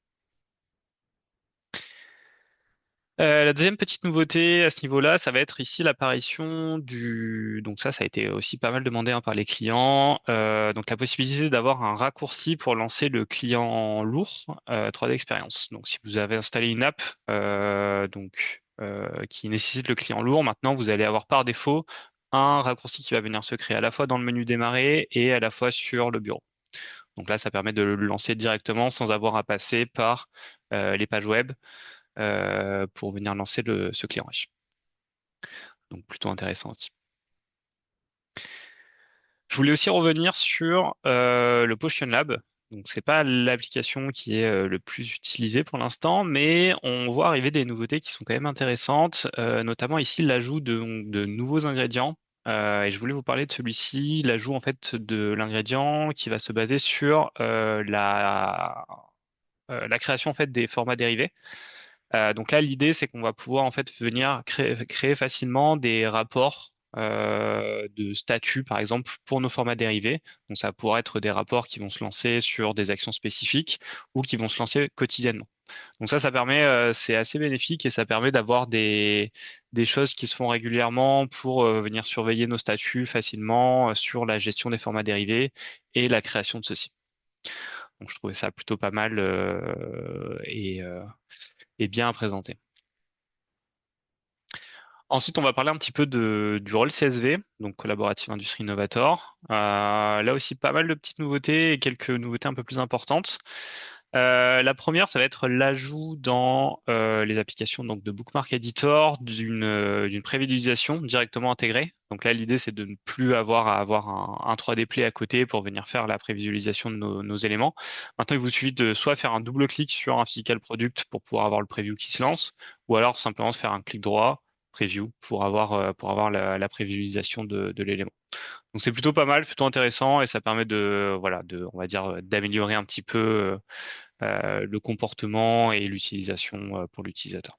S4: La deuxième petite nouveauté à ce niveau-là, ça va être ici l'apparition du. Donc ça a été aussi pas mal demandé hein, par les clients. Donc la possibilité d'avoir un raccourci pour lancer le client lourd 3D Experience. Donc si vous avez installé une app qui nécessite le client lourd, maintenant vous allez avoir par défaut un raccourci qui va venir se créer à la fois dans le menu démarrer et à la fois sur le bureau. Donc là, ça permet de le lancer directement sans avoir à passer par les pages web pour venir lancer ce client riche. Donc plutôt intéressant aussi. Je voulais aussi revenir sur le Potion Lab. Donc c'est pas l'application qui est le plus utilisée pour l'instant, mais on voit arriver des nouveautés qui sont quand même intéressantes, notamment ici l'ajout de nouveaux ingrédients. Et je voulais vous parler de celui-ci, l'ajout en fait de l'ingrédient qui va se baser sur la création en fait des formats dérivés. Donc là, l'idée, c'est qu'on va pouvoir en fait venir créer facilement des rapports de statut, par exemple, pour nos formats dérivés. Donc ça pourrait être des rapports qui vont se lancer sur des actions spécifiques ou qui vont se lancer quotidiennement. Donc ça permet, c'est assez bénéfique et ça permet d'avoir des choses qui se font régulièrement pour venir surveiller nos statuts facilement sur la gestion des formats dérivés et la création de ceux-ci. Donc je trouvais ça plutôt pas mal et bien présenté. Ensuite, on va parler un petit peu du rôle CSV, donc Collaborative Industry Innovator. Là aussi, pas mal de petites nouveautés et quelques nouveautés un peu plus importantes. La première, ça va être l'ajout dans les applications donc, de Bookmark Editor d'une prévisualisation directement intégrée. Donc là, l'idée, c'est de ne plus avoir à avoir un 3D Play à côté pour venir faire la prévisualisation de nos éléments. Maintenant, il vous suffit de soit faire un double-clic sur un physical product pour pouvoir avoir le preview qui se lance, ou alors simplement de faire un clic droit preview pour avoir la prévisualisation de l'élément. Donc c'est plutôt pas mal, plutôt intéressant et ça permet on va dire, d'améliorer un petit peu le comportement et l'utilisation pour l'utilisateur.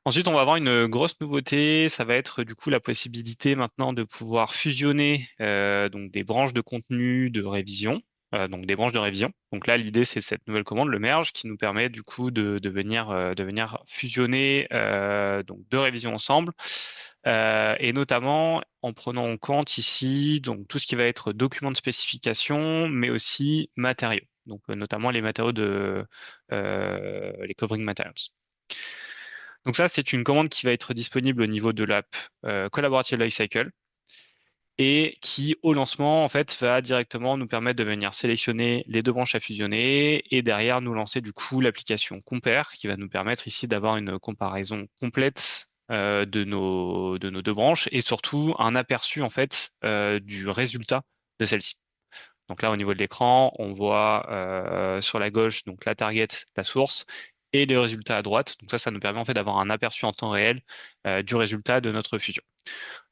S4: Ensuite, on va avoir une grosse nouveauté, ça va être du coup la possibilité maintenant de pouvoir fusionner donc des branches de contenu de révision, donc des branches de révision. Donc là, l'idée c'est cette nouvelle commande, le merge, qui nous permet du coup de venir fusionner donc deux révisions ensemble, et notamment en prenant en compte ici donc tout ce qui va être documents de spécification, mais aussi matériaux. Donc notamment les matériaux les covering materials. Donc ça, c'est une commande qui va être disponible au niveau de l'app Collaborative Lifecycle et qui, au lancement, en fait, va directement nous permettre de venir sélectionner les deux branches à fusionner et derrière nous lancer du coup l'application Compare qui va nous permettre ici d'avoir une comparaison complète de nos deux branches et surtout un aperçu en fait du résultat de celle-ci. Donc là, au niveau de l'écran, on voit sur la gauche donc la target, la source, et les résultats à droite. Donc ça nous permet en fait d'avoir un aperçu en temps réel du résultat de notre fusion.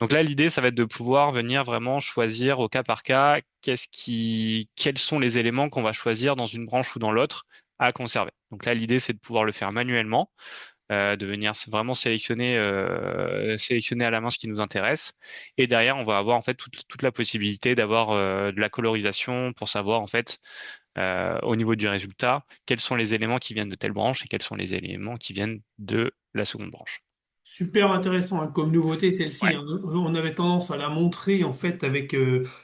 S4: Donc là, l'idée, ça va être de pouvoir venir vraiment choisir au cas par cas quels sont les éléments qu'on va choisir dans une branche ou dans l'autre à conserver. Donc là, l'idée, c'est de pouvoir le faire manuellement de venir vraiment sélectionner à la main ce qui nous intéresse. Et derrière, on va avoir en fait toute la possibilité d'avoir de la colorisation pour savoir en fait au niveau du résultat quels sont les éléments qui viennent de telle branche et quels sont les éléments qui viennent de la seconde branche.
S1: Super intéressant hein, comme nouveauté celle-ci.
S4: Ouais.
S1: Hein. On avait tendance à la montrer en fait avec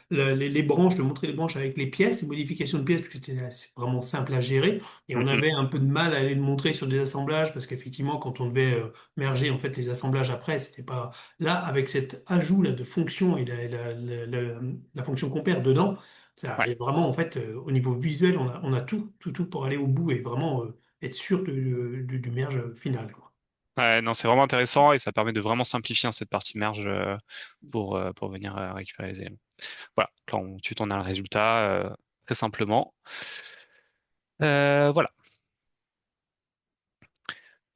S1: les branches, de montrer les branches avec les pièces, les modifications de pièces, parce que c'est vraiment simple à gérer. Et on
S4: Mhm.
S1: avait un peu de mal à aller le montrer sur des assemblages parce qu'effectivement, quand on devait merger en fait les assemblages après, c'était pas là avec cet ajout là de fonction et la fonction compère dedans. Ça,
S4: Ouais.
S1: et vraiment en fait au niveau visuel, on a tout pour aller au bout et vraiment être sûr du merge final. Quoi.
S4: Ouais, non, c'est vraiment intéressant et ça permet de vraiment simplifier cette partie merge pour venir récupérer les éléments. Voilà, là, ensuite on a le résultat très simplement. Voilà.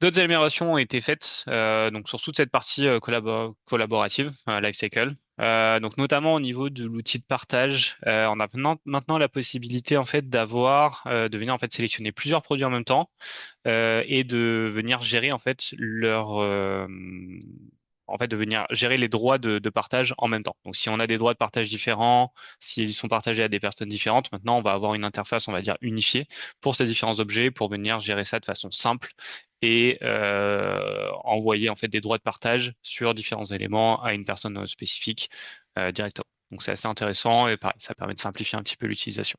S4: D'autres améliorations ont été faites donc sur toute cette partie collaborative, lifecycle. Donc notamment au niveau de l'outil de partage, on a maintenant la possibilité en fait de venir en fait sélectionner plusieurs produits en même temps et de venir gérer en fait de venir gérer les droits de partage en même temps. Donc si on a des droits de partage différents, s'ils sont partagés à des personnes différentes, maintenant on va avoir une interface, on va dire unifiée pour ces différents objets pour venir gérer ça de façon simple et envoyer en fait des droits de partage sur différents éléments à une personne spécifique directement. Donc c'est assez intéressant et pareil, ça permet de simplifier un petit peu l'utilisation.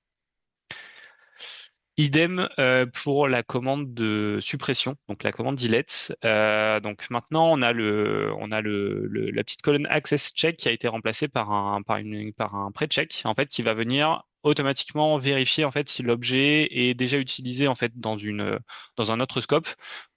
S4: Idem pour la commande de suppression, donc la commande delete. Donc maintenant la petite colonne access check qui a été remplacée par un pre-check en fait qui va venir automatiquement vérifier en fait si l'objet est déjà utilisé en fait dans un autre scope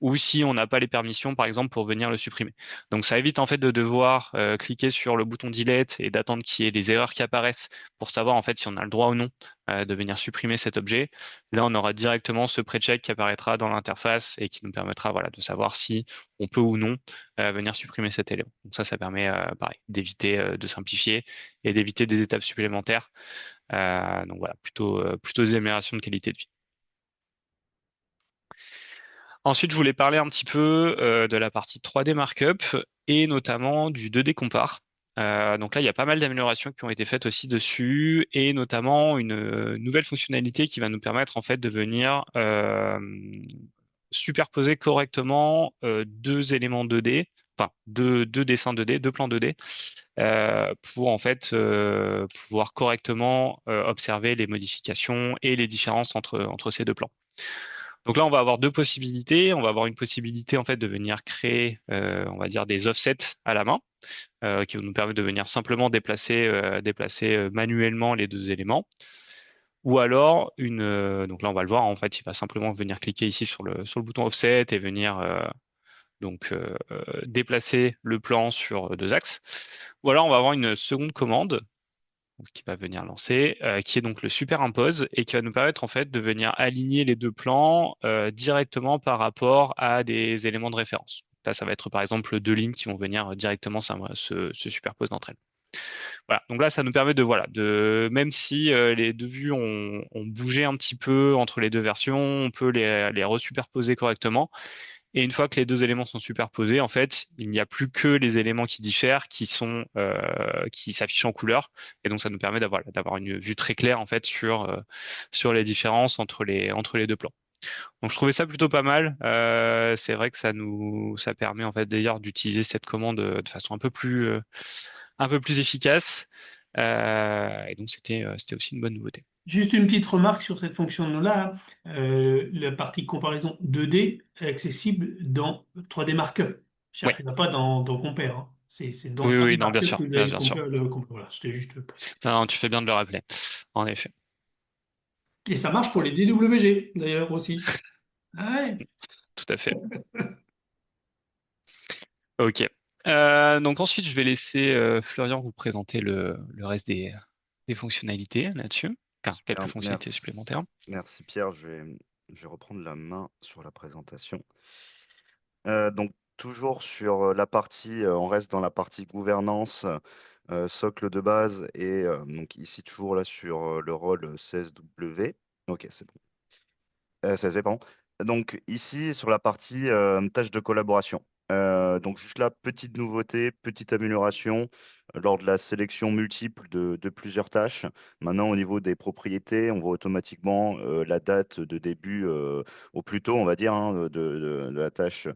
S4: ou si on n'a pas les permissions par exemple pour venir le supprimer. Donc ça évite en fait de devoir cliquer sur le bouton delete et d'attendre qu'il y ait des erreurs qui apparaissent pour savoir en fait si on a le droit ou non de venir supprimer cet objet. Là, on aura directement ce pré-check qui apparaîtra dans l'interface et qui nous permettra voilà, de savoir si on peut ou non venir supprimer cet élément. Donc ça permet pareil, d'éviter de simplifier et d'éviter des étapes supplémentaires. Donc voilà, plutôt des améliorations de qualité de vie. Ensuite, je voulais parler un petit peu de la partie 3D markup et notamment du 2D compare. Donc là, il y a pas mal d'améliorations qui ont été faites aussi dessus et notamment une nouvelle fonctionnalité qui va nous permettre en fait de venir superposer correctement deux éléments 2D, enfin deux dessins 2D, deux plans 2D, pour en fait pouvoir correctement observer les modifications et les différences entre ces deux plans. Donc là, on va avoir deux possibilités. On va avoir une possibilité en fait de venir créer, on va dire, des offsets à la main, qui vont nous permettre de venir simplement déplacer manuellement les deux éléments. Ou alors donc là, on va le voir. En fait, il va simplement venir cliquer ici sur le bouton offset et venir déplacer le plan sur deux axes. Ou alors, on va avoir une seconde commande qui va venir lancer, qui est donc le superimpose et qui va nous permettre en fait de venir aligner les deux plans directement par rapport à des éléments de référence. Là, ça va être par exemple deux lignes qui vont venir directement se superposer entre elles. Voilà. Donc là, ça nous permet même si les deux vues ont bougé un petit peu entre les deux versions, on peut les resuperposer correctement. Et une fois que les deux éléments sont superposés, en fait, il n'y a plus que les éléments qui diffèrent qui s'affichent en couleur. Et donc, ça nous permet d'avoir une vue très claire en fait sur les différences entre les deux plans. Donc, je trouvais ça plutôt pas mal. C'est vrai que ça permet en fait d'ailleurs d'utiliser cette commande de façon un peu plus efficace. Et donc, c'était aussi une bonne nouveauté.
S1: Juste une petite remarque sur cette fonction-là. La partie comparaison 2D est accessible dans 3D Markup.
S4: Oui,
S1: Cherchez-la pas dans Compare. Hein. C'est dans
S4: oui,
S1: 3D
S4: oui, non, bien
S1: Markup
S4: sûr,
S1: que vous
S4: bien,
S1: avez
S4: bien sûr.
S1: Voilà, c'était juste précis.
S4: Non, non, tu fais bien de le rappeler. En effet.
S1: Et ça marche pour les DWG, d'ailleurs, aussi. Ah ouais.
S4: Tout à fait. Ok. Donc ensuite, je vais laisser Florian vous présenter le reste des fonctionnalités là-dessus, car quelques
S2: Super,
S4: fonctionnalités supplémentaires.
S2: merci Pierre, je vais reprendre la main sur la présentation. Donc toujours sur la partie, on reste dans la partie gouvernance, socle de base et donc ici toujours là sur le rôle 16W. Ok, c'est bon. 16V, pardon. Donc ici sur la partie tâches de collaboration. Donc juste là, petite nouveauté, petite amélioration lors de la sélection multiple de plusieurs tâches. Maintenant, au niveau des propriétés, on voit automatiquement la date de début au plus tôt, on va dire, hein, de la tâche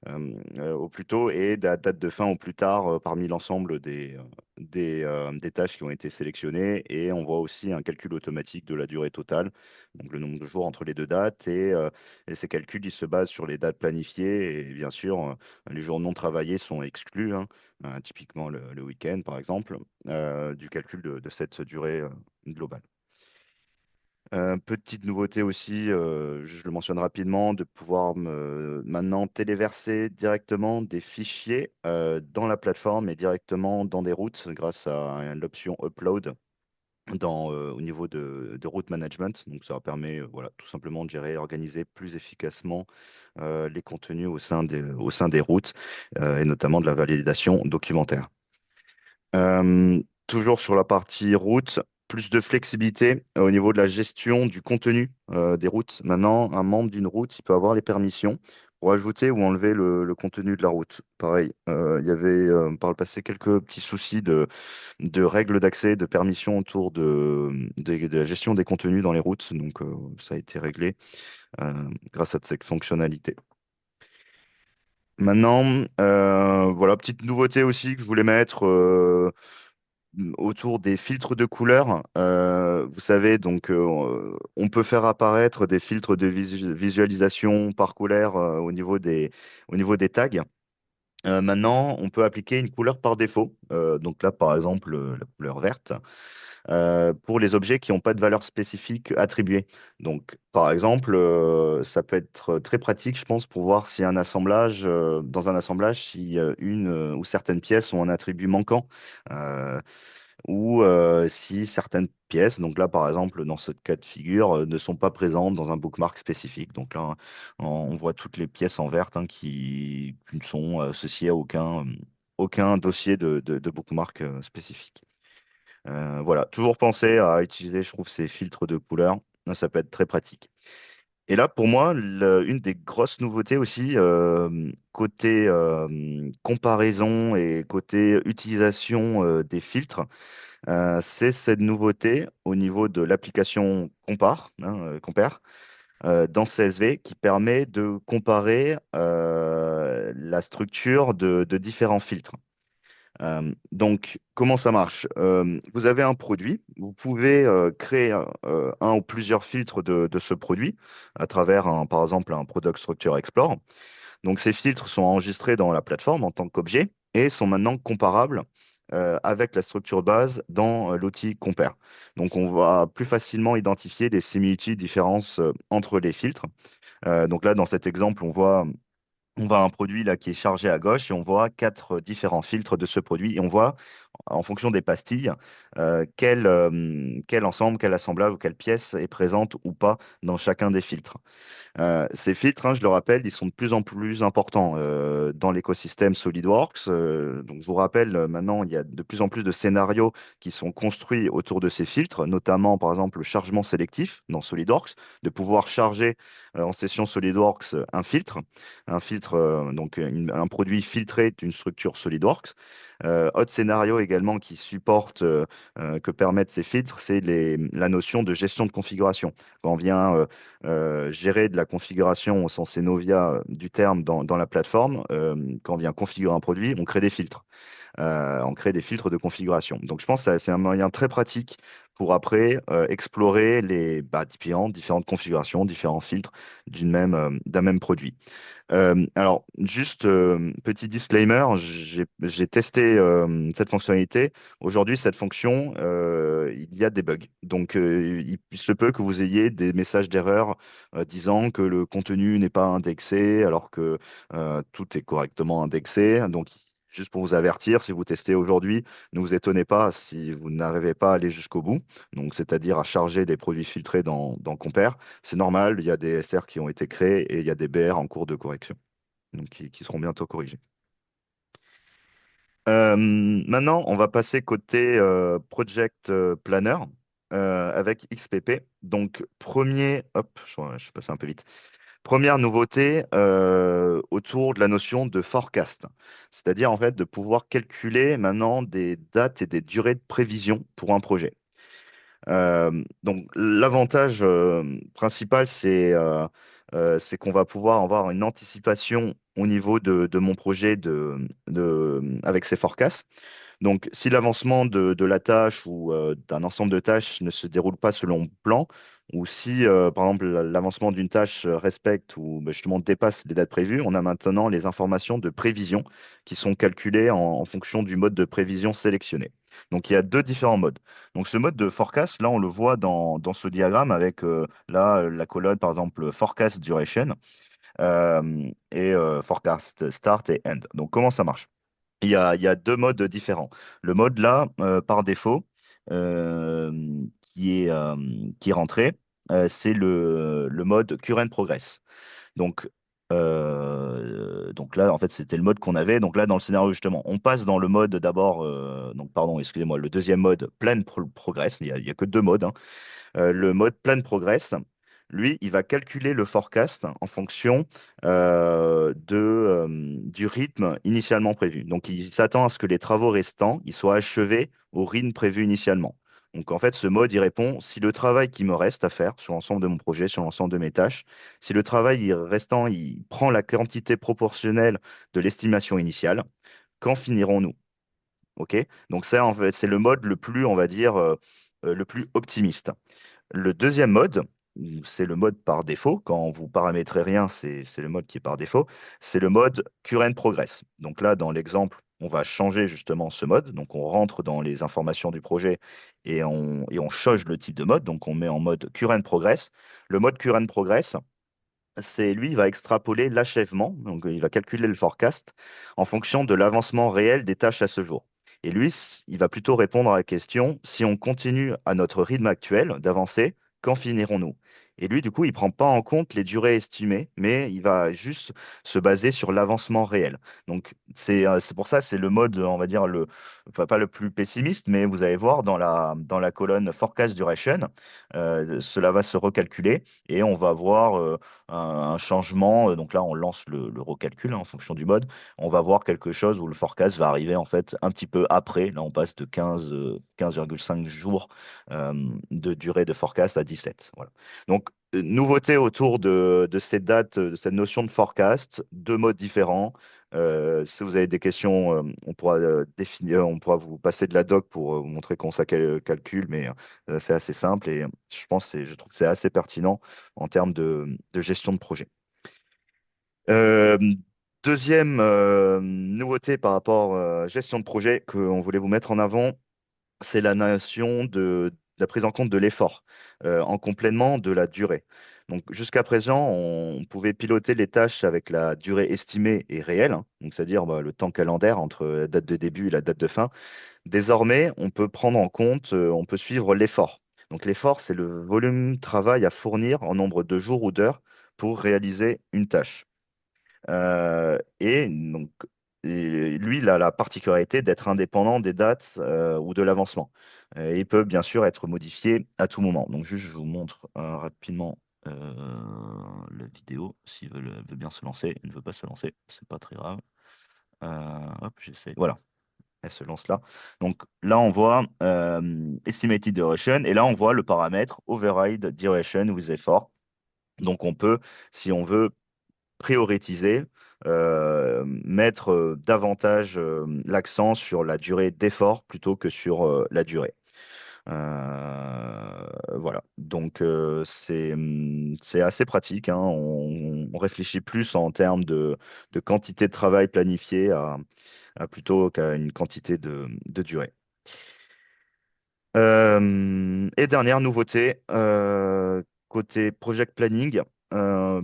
S2: au plus tôt et la date de fin au plus tard parmi l'ensemble des tâches qui ont été sélectionnées. Et on voit aussi un calcul automatique de la durée totale, donc le nombre de jours entre les deux dates. Et ces calculs, ils se basent sur les dates planifiées et bien sûr. Les jours non travaillés sont exclus, hein, typiquement le week-end par exemple, du calcul de cette durée globale. Petite nouveauté aussi, je le mentionne rapidement, de pouvoir maintenant téléverser directement des fichiers dans la plateforme et directement dans des routes grâce à l'option Upload au niveau de route management. Donc ça permet voilà, tout simplement de gérer et organiser plus efficacement les contenus au sein des routes et notamment de la validation documentaire. Toujours sur la partie route, plus de flexibilité au niveau de la gestion du contenu des routes. Maintenant, un membre d'une route, il peut avoir les permissions pour ajouter ou enlever le contenu de la route. Pareil, il y avait par le passé quelques petits soucis de règles d'accès, de permissions autour de la gestion des contenus dans les routes. Donc, ça a été réglé grâce à cette fonctionnalité. Maintenant, voilà, petite nouveauté aussi que je voulais mettre autour des filtres de couleurs. Vous savez, donc, on peut faire apparaître des filtres de visualisation par couleur au niveau des tags. Maintenant, on peut appliquer une couleur par défaut. Donc là, par exemple, la couleur verte pour les objets qui n'ont pas de valeur spécifique attribuée. Donc, par exemple, ça peut être très pratique, je pense, pour voir si dans un assemblage, si une ou certaines pièces ont un attribut manquant. Euh, ou si certaines pièces, donc là par exemple dans ce cas de figure, ne sont pas présentes dans un bookmark spécifique. Donc là, on voit toutes les pièces en vert hein, qui ne sont associées à aucun dossier de bookmark spécifique. Voilà, toujours penser à utiliser, je trouve, ces filtres de couleurs. Ça peut être très pratique. Et là, pour moi, une des grosses nouveautés aussi, côté comparaison et côté utilisation des filtres, c'est cette nouveauté au niveau de l'application Compare, dans CSV qui permet de comparer la structure de différents filtres. Donc, comment ça marche? Vous avez un produit, vous pouvez créer un ou plusieurs filtres de ce produit à travers, par exemple, un Product Structure Explorer. Donc, ces filtres sont enregistrés dans la plateforme en tant qu'objet et sont maintenant comparables avec la structure base dans l'outil Compare. Donc, on va plus facilement identifier les similitudes, différences entre les filtres. Donc là, dans cet exemple, on voit un produit là qui est chargé à gauche et on voit quatre différents filtres de ce produit et on voit en fonction des pastilles quel ensemble, quel assemblage ou quelle pièce est présente ou pas dans chacun des filtres. Ces filtres, hein, je le rappelle, ils sont de plus en plus importants dans l'écosystème SolidWorks. Donc, je vous rappelle, maintenant, il y a de plus en plus de scénarios qui sont construits autour de ces filtres, notamment, par exemple, le chargement sélectif dans SolidWorks, de pouvoir charger en session SolidWorks un filtre donc un produit filtré d'une structure SolidWorks. Autre scénario également qui supporte, que permettent ces filtres, c'est la notion de gestion de configuration. Quand on vient gérer de la configuration au sens Enovia du terme dans la plateforme. Quand on vient configurer un produit, on crée des filtres. On crée des filtres de configuration. Donc, je pense que c'est un moyen très pratique pour après explorer les différentes configurations, différents filtres d'un même produit. Alors, juste petit disclaimer, j'ai testé cette fonctionnalité. Aujourd'hui, cette fonction, il y a des bugs. Donc, il se peut que vous ayez des messages d'erreur disant que le contenu n'est pas indexé alors que tout est correctement indexé. Donc, juste pour vous avertir, si vous testez aujourd'hui, ne vous étonnez pas si vous n'arrivez pas à aller jusqu'au bout. Donc, c'est-à-dire à charger des produits filtrés dans Compare. C'est normal, il y a des SR qui ont été créés et il y a des BR en cours de correction donc qui seront bientôt corrigés. Maintenant, on va passer côté Project Planner avec XPP. Donc, je suis passé un peu vite. première nouveauté autour de la notion de forecast, c'est-à-dire en fait de pouvoir calculer maintenant des dates et des durées de prévision pour un projet. Donc l'avantage principal, c'est qu'on va pouvoir avoir une anticipation au niveau de mon projet avec ces forecasts. Donc, si l'avancement de la tâche ou d'un ensemble de tâches ne se déroule pas selon le plan, ou si, par exemple, l'avancement d'une tâche respecte ou justement dépasse les dates prévues, on a maintenant les informations de prévision qui sont calculées en fonction du mode de prévision sélectionné. Donc, il y a deux différents modes. Donc, ce mode de forecast, là, on le voit dans ce diagramme avec là la colonne, par exemple, forecast duration et forecast start et end. Donc, comment ça marche? Il y a deux modes différents. Le mode là, par défaut, euh, qui est rentré, c'est le mode current progress. Donc, donc là, en fait, c'était le mode qu'on avait. Donc là, dans le scénario, justement, on passe dans le mode d'abord, donc pardon, excusez-moi, le deuxième mode, plan progress. Il y a que deux modes, hein. Le mode plan progress, lui, il va calculer le forecast en fonction du rythme initialement prévu. Donc, il s'attend à ce que les travaux restants ils soient achevés au rythme prévu initialement. Donc, en fait, ce mode, il répond, si le travail qui me reste à faire sur l'ensemble de mon projet, sur l'ensemble de mes tâches, si le travail restant, il prend la quantité proportionnelle de l'estimation initiale, quand finirons-nous? OK? Donc, ça, en fait, c'est le mode le plus, on va dire, le plus optimiste. Le deuxième mode, c'est le mode par défaut. Quand vous paramétrez rien, c'est le mode qui est par défaut. C'est le mode current progress. Donc là, dans l'exemple, on va changer justement ce mode. Donc on rentre dans les informations du projet et on change le type de mode. Donc on met en mode current progress. Le mode current progress, c'est lui, il va extrapoler l'achèvement. Donc il va calculer le forecast en fonction de l'avancement réel des tâches à ce jour. Et lui, il va plutôt répondre à la question, si on continue à notre rythme actuel d'avancer, quand finirons-nous? Et lui, du coup, il prend pas en compte les durées estimées, mais il va juste se baser sur l'avancement réel. Donc, c'est pour ça, c'est le mode, on va dire, enfin, pas le plus pessimiste, mais vous allez voir dans la colonne Forecast Duration, cela va se recalculer et on va voir un changement. Donc là, on lance le recalcul hein, en fonction du mode. On va voir quelque chose où le forecast va arriver en fait un petit peu après. Là, on passe de 15,5 jours euh, de durée de forecast à 17. Voilà. Donc, nouveauté autour de cette date, de cette notion de forecast, deux modes différents. Si vous avez des questions, on pourra définir, on pourra vous passer de la doc pour vous montrer comment ça calcule, mais c'est assez simple et je trouve que c'est assez pertinent en termes de gestion de projet. Euh, Deuxième nouveauté par rapport à gestion de projet qu'on voulait vous mettre en avant, c'est la notion de la prise en compte de l'effort en complément de la durée. Donc jusqu'à présent, on pouvait piloter les tâches avec la durée estimée et réelle, hein, donc c'est-à-dire le temps calendaire entre la date de début et la date de fin. Désormais, on peut prendre en compte, on peut suivre l'effort. Donc l'effort, c'est le volume de travail à fournir en nombre de jours ou d'heures pour réaliser une tâche. Et donc, lui, il a la particularité d'être indépendant des dates ou de l'avancement. Il peut bien sûr être modifié à tout moment. Donc, juste, je vous montre rapidement la vidéo. S'il veut bien se lancer, il ne veut pas se lancer, c'est pas très grave. Hop, j'essaie. Voilà, elle se lance là. Donc là, on voit Estimated Duration et là, on voit le paramètre Override Duration with Effort. Donc, on peut, si on veut, prioriser, mettre davantage l'accent sur la durée d'effort plutôt que sur la durée. Voilà, donc c'est assez pratique, hein. On réfléchit plus en termes de quantité de travail planifiée plutôt qu'à une quantité de durée. Et dernière nouveauté, côté project planning, euh,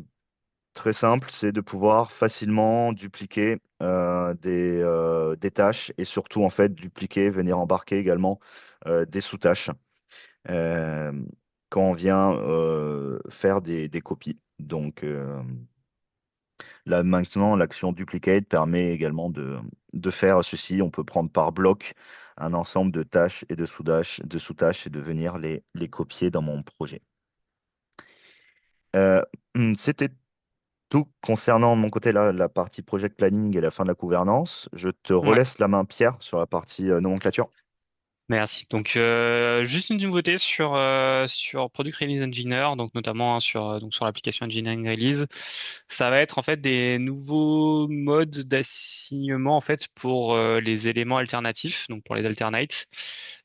S2: très simple, c'est de pouvoir facilement dupliquer des tâches et surtout en fait dupliquer, venir embarquer également des sous-tâches euh, quand on vient faire des copies. Donc là maintenant, l'action duplicate permet également de faire ceci. On peut prendre par bloc un ensemble de tâches et de sous-tâches et de venir les copier dans mon projet. Euh, C'était tout concernant de mon côté la partie project planning et la fin de la gouvernance. Je te
S4: Ouais.
S2: relaisse la main, Pierre, sur la partie nomenclature.
S4: Merci. Donc, juste une nouveauté sur Product Release Engineer, donc notamment hein, sur l'application Engineering Release, ça va être en fait des nouveaux modes d'assignement en fait pour les éléments alternatifs, donc pour les alternates.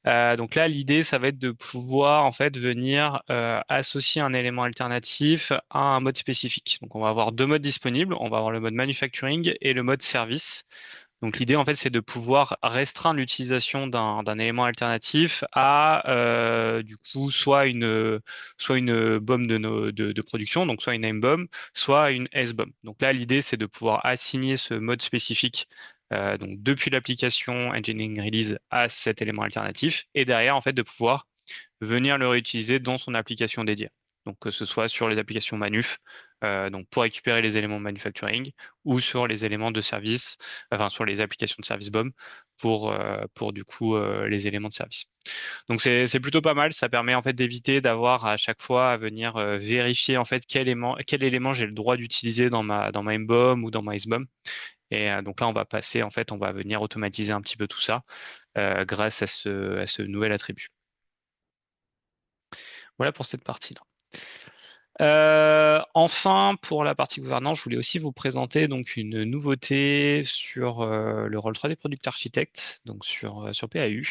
S4: Donc là, l'idée, ça va être de pouvoir en fait venir associer un élément alternatif à un mode spécifique. Donc, on va avoir deux modes disponibles. On va avoir le mode manufacturing et le mode service. Donc l'idée en fait c'est de pouvoir restreindre l'utilisation d'un élément alternatif à du coup soit une bombe de production, donc soit une aim bomb, soit une S bomb. Donc là l'idée c'est de pouvoir assigner ce mode spécifique donc depuis l'application Engineering Release à cet élément alternatif et derrière en fait de pouvoir venir le réutiliser dans son application dédiée. Donc que ce soit sur les applications manuf, donc pour récupérer les éléments manufacturing, ou sur les éléments de service, enfin sur les applications de service BOM pour du coup les éléments de service. Donc c'est plutôt pas mal. Ça permet en fait d'éviter d'avoir à chaque fois à venir vérifier en fait quel élément j'ai le droit d'utiliser dans ma MBOM ou dans ma SBOM. Et donc là on va passer en fait on va venir automatiser un petit peu tout ça grâce à ce nouvel attribut. Voilà pour cette partie-là. Enfin, pour la partie gouvernance, je voulais aussi vous présenter donc une nouveauté sur le rôle 3D Product Architect, donc sur PAU.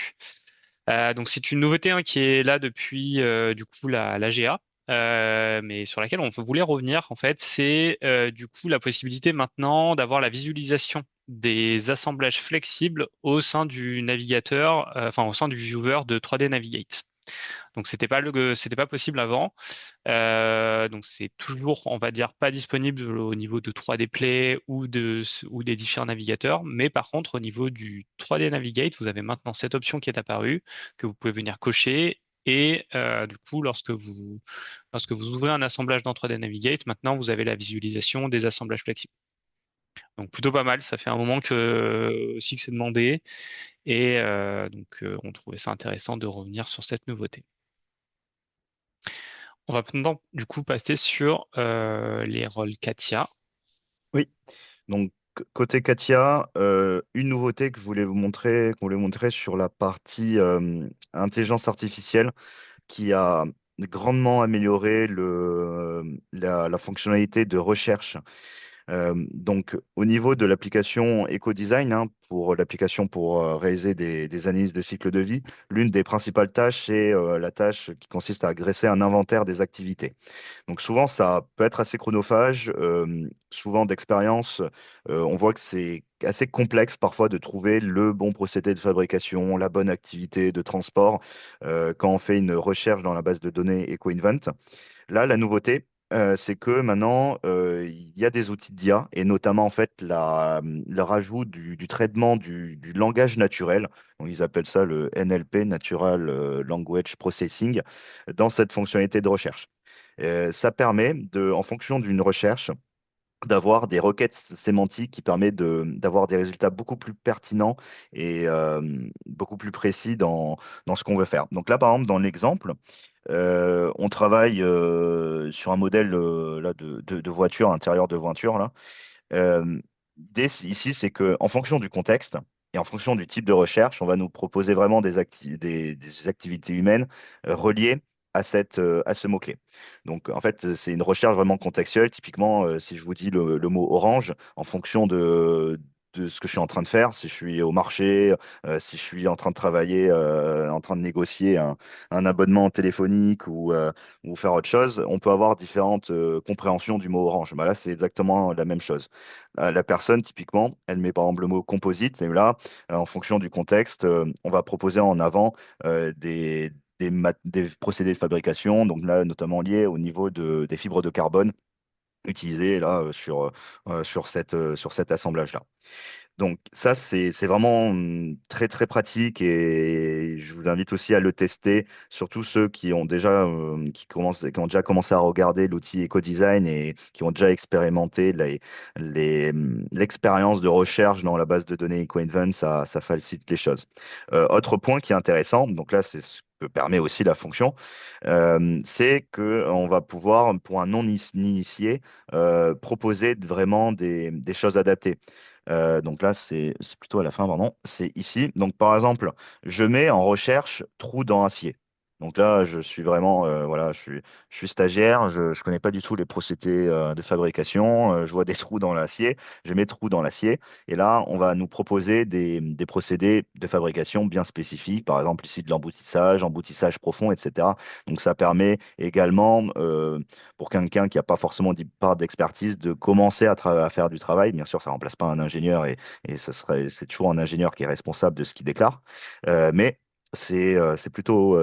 S4: Donc c'est une nouveauté hein, qui est là depuis du coup la GA, mais sur laquelle on voulait revenir en fait, c'est du coup la possibilité maintenant d'avoir la visualisation des assemblages flexibles au sein du navigateur, enfin au sein du viewer de 3D Navigate. Donc c'était pas possible avant. Donc c'est toujours, on va dire, pas disponible au niveau de 3D Play ou des différents navigateurs. Mais par contre, au niveau du 3D Navigate, vous avez maintenant cette option qui est apparue que vous pouvez venir cocher. Et du coup, lorsque vous ouvrez un assemblage dans 3D Navigate, maintenant vous avez la visualisation des assemblages flexibles. Donc plutôt pas mal. Ça fait un moment aussi que c'est demandé. Et donc on trouvait ça intéressant de revenir sur cette nouveauté. On va maintenant du coup passer sur les rôles Katia.
S2: Oui. Donc, côté Katia, une nouveauté que je voulais vous montrer, qu'on voulait montrer sur la partie intelligence artificielle qui a grandement amélioré la fonctionnalité de recherche. Donc, au niveau de l'application EcoDesign, hein, pour l'application pour réaliser des analyses de cycle de vie, l'une des principales tâches, c'est la tâche qui consiste à agresser un inventaire des activités. Donc souvent, ça peut être assez chronophage. Souvent d'expérience, on voit que c'est assez complexe parfois de trouver le bon procédé de fabrication, la bonne activité de transport quand on fait une recherche dans la base de données EcoInvent. Là, la nouveauté, c'est que maintenant, il y a des outils d'IA et notamment en fait le rajout du traitement du langage naturel. Donc, ils appellent ça le NLP, Natural Language Processing, dans cette fonctionnalité de recherche. Ça permet en fonction d'une recherche, d'avoir des requêtes sémantiques qui permettent d'avoir des résultats beaucoup plus pertinents et beaucoup plus précis dans ce qu'on veut faire. Donc là, par exemple, dans l'exemple, on travaille sur un modèle là, de voiture, intérieur de voiture. Là. Ici, c'est que en fonction du contexte et en fonction du type de recherche, on va nous proposer vraiment des activités humaines reliées à ce mot-clé. Donc, en fait, c'est une recherche vraiment contextuelle. Typiquement, si je vous dis le mot orange, en fonction de ce que je suis en train de faire, si je suis au marché, si je suis en train de travailler, en train de négocier un abonnement téléphonique ou faire autre chose, on peut avoir différentes compréhensions du mot orange. Bah là, c'est exactement la même chose. La personne, typiquement, elle met par exemple le mot composite, et là, en fonction du contexte, on va proposer en avant des procédés de fabrication, donc là, notamment liés au niveau des fibres de carbone utilisées là sur cet assemblage-là. Donc ça, c'est vraiment très très pratique et je vous invite aussi à le tester, surtout ceux qui ont déjà qui ont déjà commencé à regarder l'outil EcoDesign et qui ont déjà expérimenté l'expérience de recherche dans la base de données EcoInvent, ça facilite les choses. Autre point qui est intéressant, donc là c'est ce que permet aussi la fonction, c'est que on va pouvoir pour un non-initié proposer vraiment des choses adaptées. Donc là, c'est plutôt à la fin, pardon. C'est ici. Donc par exemple, je mets en recherche trou dans acier. Donc là, je suis vraiment, voilà, je suis stagiaire, je connais pas du tout les procédés de fabrication. Je vois des trous dans l'acier, je mets trou dans l'acier. Et là, on va nous proposer des procédés de fabrication bien spécifiques. Par exemple, ici de l'emboutissage, emboutissage profond, etc. Donc ça permet également pour quelqu'un qui n'a pas forcément une part d'expertise, de commencer à faire du travail. Bien sûr, ça ne remplace pas un ingénieur et c'est toujours un ingénieur qui est responsable de ce qu'il déclare. Mais c'est plutôt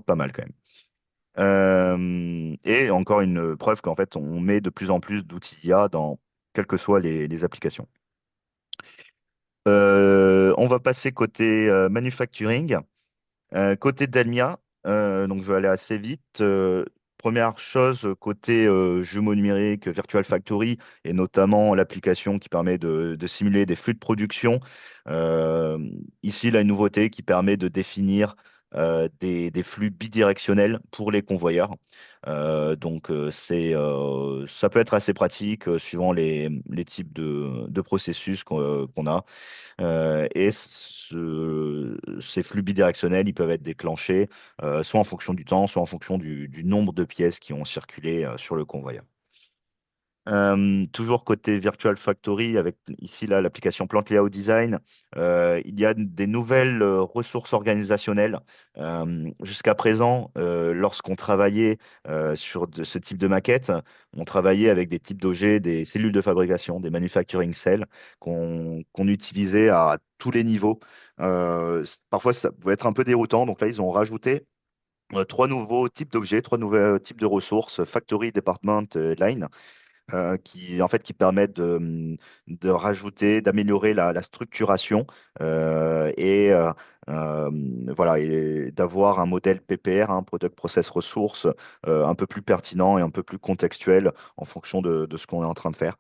S2: pas mal quand même. Et encore une preuve qu'en fait, on met de plus en plus d'outils IA dans quelles que soient les applications. On va passer côté manufacturing. Côté Delmia, donc je vais aller assez vite. Première chose, côté jumeaux numériques, Virtual Factory, et notamment l'application qui permet de simuler des flux de production. Euh, Ici, la nouveauté qui permet de définir des flux bidirectionnels pour les convoyeurs. Ça peut être assez pratique suivant les types de processus qu'on a. Ces flux bidirectionnels, ils peuvent être déclenchés soit en fonction du temps, soit en fonction du nombre de pièces qui ont circulé sur le convoyeur. Toujours côté Virtual Factory, avec ici là l'application Plant Layout Design, il y a des nouvelles ressources organisationnelles. Jusqu'à présent, lorsqu'on travaillait sur ce type de maquette, on travaillait avec des types d'objets, des cellules de fabrication, des manufacturing cells qu'on utilisait à tous les niveaux. Parfois, ça pouvait être un peu déroutant. Donc là, ils ont rajouté trois nouveaux types d'objets, trois nouveaux types de ressources, Factory, Department, Line qui en fait qui permettent de rajouter, d'améliorer la structuration et voilà et d'avoir un modèle PPR, un Product Process Resource, un peu plus pertinent et un peu plus contextuel en fonction de ce qu'on est en train de faire.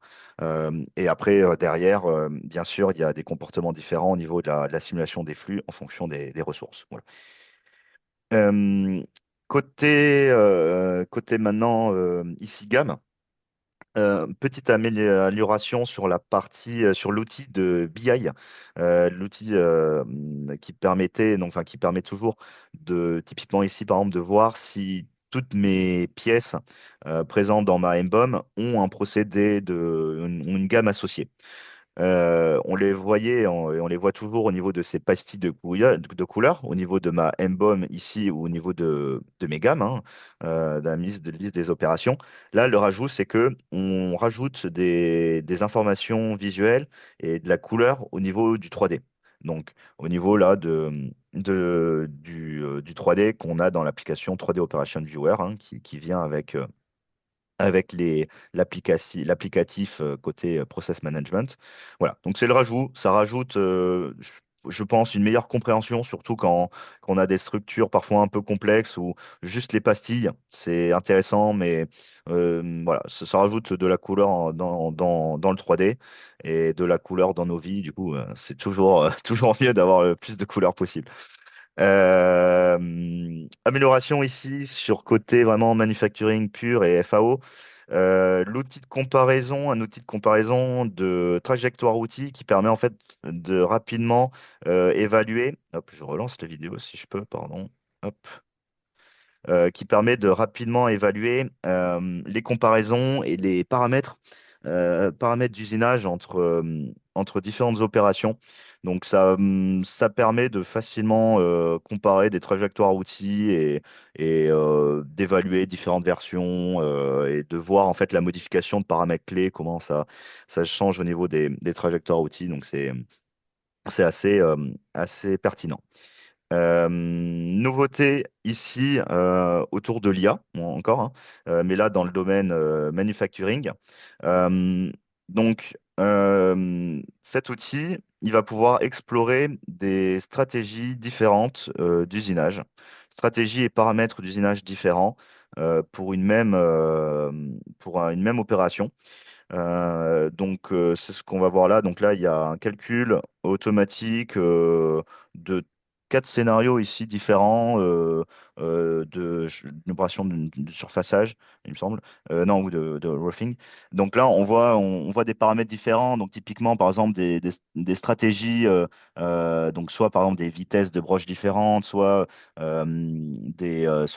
S2: Et après derrière, bien sûr, il y a des comportements différents au niveau de la simulation des flux en fonction des ressources. Voilà. Euh, côté maintenant ici gamme. Petite amélioration sur la partie, sur l'outil de BI, l'outil qui permettait, donc, enfin, qui permet toujours typiquement ici par exemple, de voir si toutes mes pièces présentes dans ma MBOM ont un procédé ont une gamme associée. On les voyait et on les voit toujours au niveau de ces pastilles de couleurs, au niveau de ma M-BOM ici ou au niveau de mes gammes, hein, de la liste des opérations. Là, le rajout, c'est que on rajoute des informations visuelles et de la couleur au niveau du 3D. Donc, au niveau là du 3D qu'on a dans l'application 3D Operation Viewer, hein, qui vient avec l'applicatif côté process management. Voilà, donc c'est le rajout. Ça rajoute, je pense, une meilleure compréhension, surtout quand on a des structures parfois un peu complexes ou juste les pastilles. C'est intéressant, mais voilà, ça rajoute de la couleur dans le 3D et de la couleur dans nos vies. Du coup, c'est toujours, toujours mieux d'avoir le plus de couleurs possible. Amélioration ici sur côté vraiment manufacturing pur et FAO. L'outil de comparaison, un outil de comparaison de trajectoire outil qui permet en fait de rapidement évaluer. Hop, je relance la vidéo si je peux, pardon. Hop. Qui permet de rapidement évaluer les comparaisons et les paramètres d'usinage entre différentes opérations. Donc ça permet de facilement comparer des trajectoires outils et d'évaluer différentes versions et de voir en fait la modification de paramètres clés, comment ça change au niveau des trajectoires outils. Donc c'est assez pertinent. Nouveauté ici autour de l'IA, encore, hein, mais là dans le domaine manufacturing. Euh, Donc, cet outil, il va pouvoir explorer des stratégies différentes d'usinage, stratégies et paramètres d'usinage différents pour une même opération. C'est ce qu'on va voir là. Donc là, il y a un calcul automatique de quatre scénarios ici différents d'une opération de surfaçage, il me semble. Non, ou de roofing. Donc là, on voit des paramètres différents. Donc typiquement, par exemple, des stratégies, donc soit par exemple des vitesses de broches différentes, soit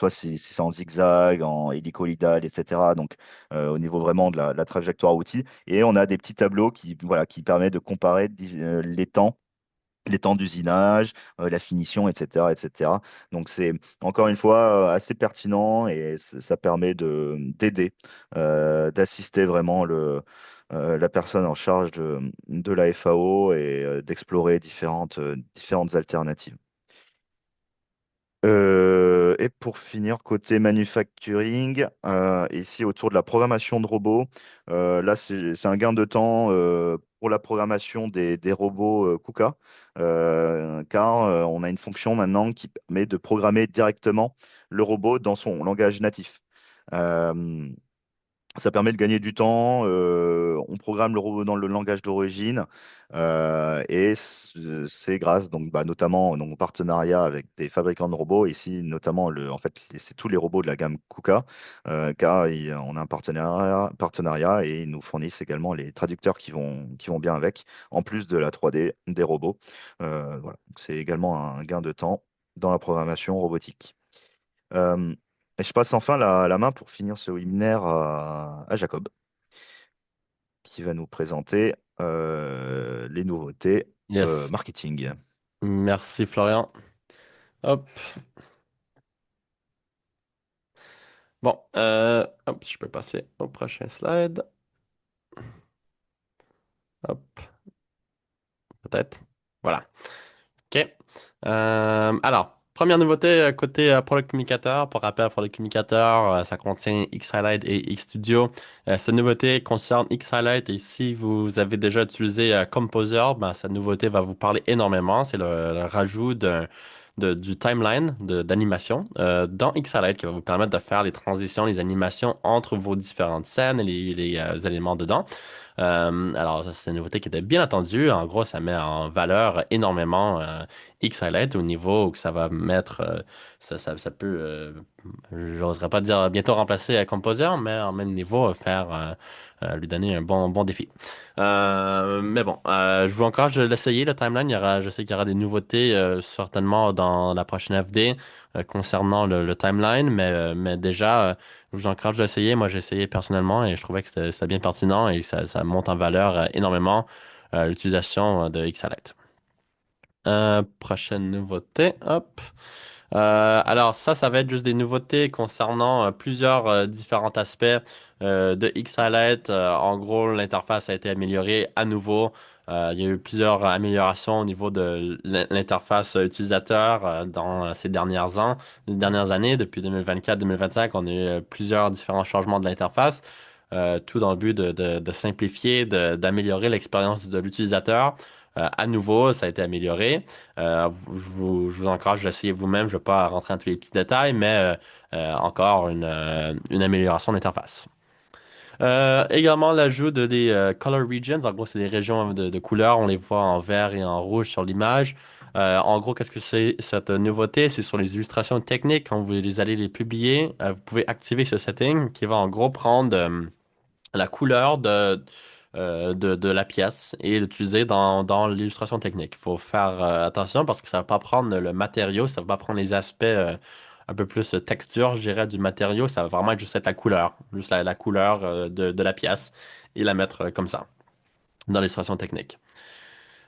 S2: si c'est en zigzag, en hélicoïdal, etc. Donc au niveau vraiment de la trajectoire outil. Et on a des petits tableaux qui permettent de comparer les temps d'usinage, la finition, etc., etc. Donc c'est encore une fois assez pertinent et ça permet d'aider, d'assister vraiment la personne en charge de la FAO et d'explorer différentes alternatives. Et pour finir, côté manufacturing, ici autour de la programmation de robots, là c'est un gain de temps pour la programmation des robots KUKA, car on a une fonction maintenant qui permet de programmer directement le robot dans son langage natif. Euh, Ça permet de gagner du temps. On programme le robot dans le langage d'origine c'est grâce notamment en partenariat avec des fabricants de robots. Ici, notamment, en fait, c'est tous les robots de la gamme KUKA, car on a un partenariat et ils nous fournissent également les traducteurs qui vont bien avec, en plus de la 3D des robots. Voilà. Donc, c'est également un gain de temps dans la programmation robotique. Euh, et je passe enfin la main pour finir ce webinaire à Jacob, qui va nous présenter les nouveautés
S3: Yes.
S2: marketing.
S3: Merci, Florian. Hop. Bon, hop, je peux passer au prochain slide. Hop, peut-être. Voilà. OK. Alors, première nouveauté côté Product Communicator. Pour rappel, Product Communicator, ça contient X-Highlight et X-Studio. Cette nouveauté concerne X-Highlight et si vous avez déjà utilisé Composer, ben, cette nouveauté va vous parler énormément. C'est le rajout du timeline d'animation dans X-Highlight qui va vous permettre de faire les transitions, les animations entre vos différentes scènes et les éléments dedans. Alors, ça, c'est une nouveauté qui était bien attendue. En gros, ça met en valeur énormément X-Highlight au niveau où ça va mettre, ça peut, j'oserais pas dire bientôt remplacer Composer, mais en même niveau, lui donner un bon défi. Mais bon, je vous encourage de l'essayer, le timeline. Je sais qu'il y aura des nouveautés certainement dans la prochaine FD concernant le timeline, mais déjà, je vous encourage de l'essayer. Moi, j'ai essayé personnellement et je trouvais que c'était bien pertinent et que ça monte en valeur énormément l'utilisation de Xalate. Prochaine nouveauté, hop. Alors ça va être juste des nouveautés concernant plusieurs différents aspects de Xhighlight. En gros, l'interface a été améliorée à nouveau. Il y a eu plusieurs améliorations au niveau de l'interface utilisateur dans ces dernières années. Depuis 2024-2025, on a eu plusieurs différents changements de l'interface. Tout dans le but de simplifier, d'améliorer l'expérience de l'utilisateur. À nouveau, ça a été amélioré. Je vous encourage à l'essayer vous-même. Je ne vais pas rentrer dans tous les petits détails, mais encore une amélioration d'interface. Également, l'ajout de des color regions. En gros, c'est des régions de couleurs. On les voit en vert et en rouge sur l'image. En gros, qu'est-ce que c'est cette nouveauté? C'est sur les illustrations techniques. Quand vous allez les publier, vous pouvez activer ce setting qui va en gros prendre la couleur de la pièce et l'utiliser dans l'illustration technique. Il faut faire attention parce que ça va pas prendre le matériau, ça va pas prendre les aspects un peu plus texture, je dirais, du matériau. Ça va vraiment être juste être la couleur, juste la couleur de la pièce et la mettre comme ça dans l'illustration technique.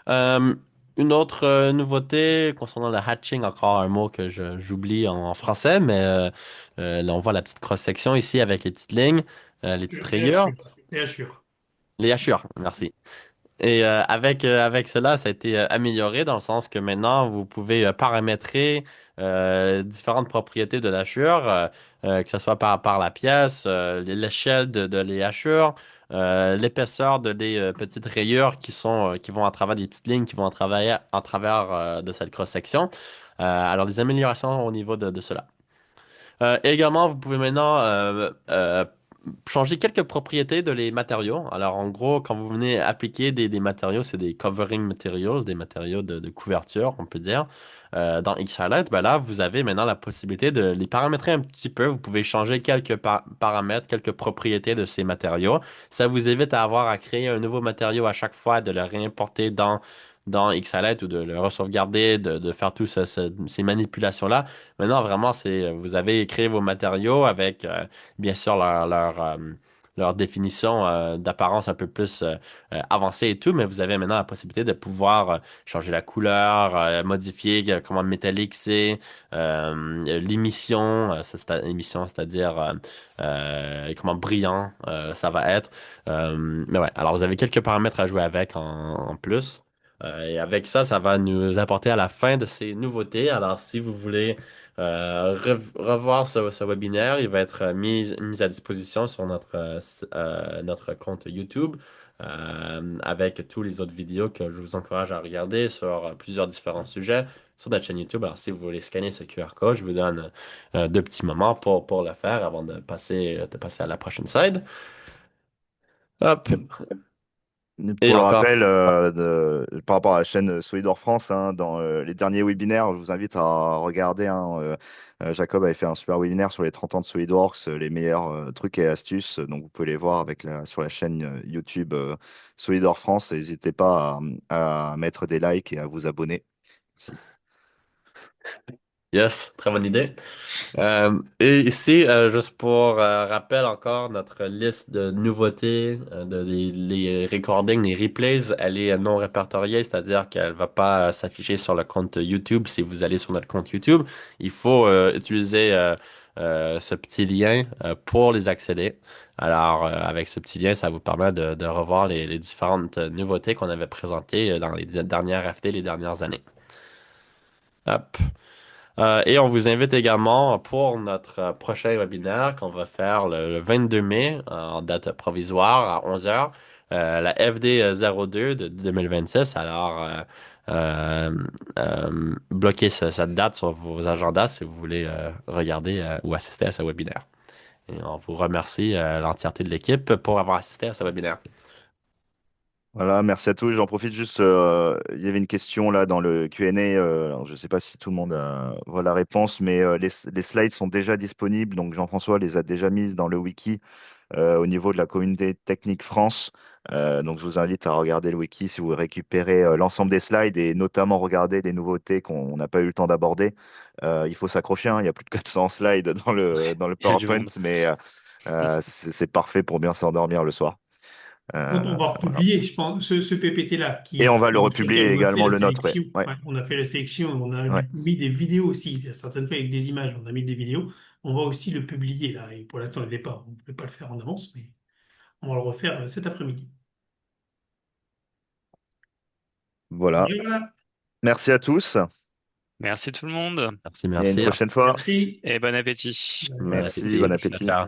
S3: Euh, une autre nouveauté concernant le hatching, encore un mot que j'oublie en français, mais là on voit la petite cross-section ici avec les petites lignes, les petites
S1: Et
S3: rayures.
S1: assure. Et assure.
S3: Les hachures, merci. Et avec cela, ça a été amélioré dans le sens que maintenant, vous pouvez paramétrer différentes propriétés de l'hachure, que ce soit par la pièce, l'échelle de les hachures, l'épaisseur de des petites rayures qui vont à travers des petites lignes qui vont en travers de cette cross-section. Alors, des améliorations au niveau de cela. Également, vous pouvez maintenant changer quelques propriétés de les matériaux. Alors, en gros, quand vous venez appliquer des matériaux, c'est des covering materials, des matériaux de couverture, on peut dire, dans Xhighlight, ben là, vous avez maintenant la possibilité de les paramétrer un petit peu. Vous pouvez changer quelques paramètres, quelques propriétés de ces matériaux. Ça vous évite à avoir à créer un nouveau matériau à chaque fois, de le réimporter dans Xhighlight ou de le resauvegarder, de faire toutes ces manipulations-là. Maintenant, vraiment, vous avez créé vos matériaux avec, bien sûr, leur définition d'apparence un peu plus avancée et tout, mais vous avez maintenant la possibilité de pouvoir changer la couleur, modifier comment métallique c'est, l'émission, émission, c'est-à-dire comment brillant ça va être. Mais ouais, alors vous avez quelques paramètres à jouer avec en plus. Et avec ça, ça va nous apporter à la fin de ces nouveautés. Alors, si vous voulez revoir ce webinaire, il va être mis à disposition sur notre compte YouTube avec tous les autres vidéos que je vous encourage à regarder sur plusieurs différents sujets sur notre chaîne YouTube. Alors, si vous voulez scanner ce QR code, je vous donne 2 petits moments pour le faire avant de passer à la prochaine slide. Hop. Et
S2: Pour le
S3: encore.
S2: rappel, par rapport à la chaîne Solidor France, hein, dans les derniers webinaires, je vous invite à regarder, hein, Jacob avait fait un super webinaire sur les 30 ans de SolidWorks, les meilleurs trucs et astuces. Donc vous pouvez les voir sur la chaîne YouTube Solidor France. N'hésitez pas à mettre des likes et à vous abonner. Merci.
S3: Yes, très bonne idée. Et ici, juste pour rappel encore, notre liste de nouveautés, les recordings, les replays, elle est non répertoriée, c'est-à-dire qu'elle va pas s'afficher sur le compte YouTube. Si vous allez sur notre compte YouTube, il faut utiliser ce petit lien pour les accéder. Alors, avec ce petit lien, ça vous permet de revoir les différentes nouveautés qu'on avait présentées dans les dernières FT, les dernières années. Hop. Et on vous invite également pour notre prochain webinaire qu'on va faire le 22 mai en date provisoire à 11 heures, la FD 02 de 2026. Alors, bloquez cette date sur vos agendas si vous voulez regarder ou assister à ce webinaire. Et on vous remercie l'entièreté de l'équipe pour avoir assisté à ce webinaire.
S2: Voilà, merci à tous. J'en profite juste, il y avait une question là dans le Q&A. Alors je ne sais pas si tout le monde voit la réponse, mais les slides sont déjà disponibles. Donc Jean-François les a déjà mises dans le wiki au niveau de la communauté technique France. Donc je vous invite à regarder le wiki si vous voulez récupérer l'ensemble des slides et notamment regarder les nouveautés qu'on n'a pas eu le temps d'aborder. Il faut s'accrocher, hein, il y a plus de 400 slides dans le
S4: Il y a du
S2: PowerPoint,
S4: monde.
S2: mais c'est parfait pour bien s'endormir le soir.
S1: Donc, on va
S2: Voilà.
S1: republier, je pense, ce PPT-là,
S2: Et on va le
S1: sur lequel
S2: republier
S1: on a fait
S2: également
S1: la
S2: le nôtre, ouais.
S1: sélection.
S2: Ouais,
S1: Ouais, on a fait la sélection, on a
S2: ouais.
S1: du coup mis des vidéos aussi. Il y a certaines fois avec des images, on a mis des vidéos. On va aussi le publier là. Et pour l'instant, il n'est pas. On ne pouvait pas le faire en avance, mais on va le refaire cet après-midi.
S2: Voilà.
S1: Et voilà.
S2: Merci à tous
S4: Merci tout le monde
S3: Merci,
S2: et à une
S3: merci.
S2: prochaine fois.
S1: Merci.
S4: et bon appétit.
S3: Bon
S2: Merci,
S3: appétit.
S2: bon
S3: Ciao,
S2: appétit.
S3: ciao.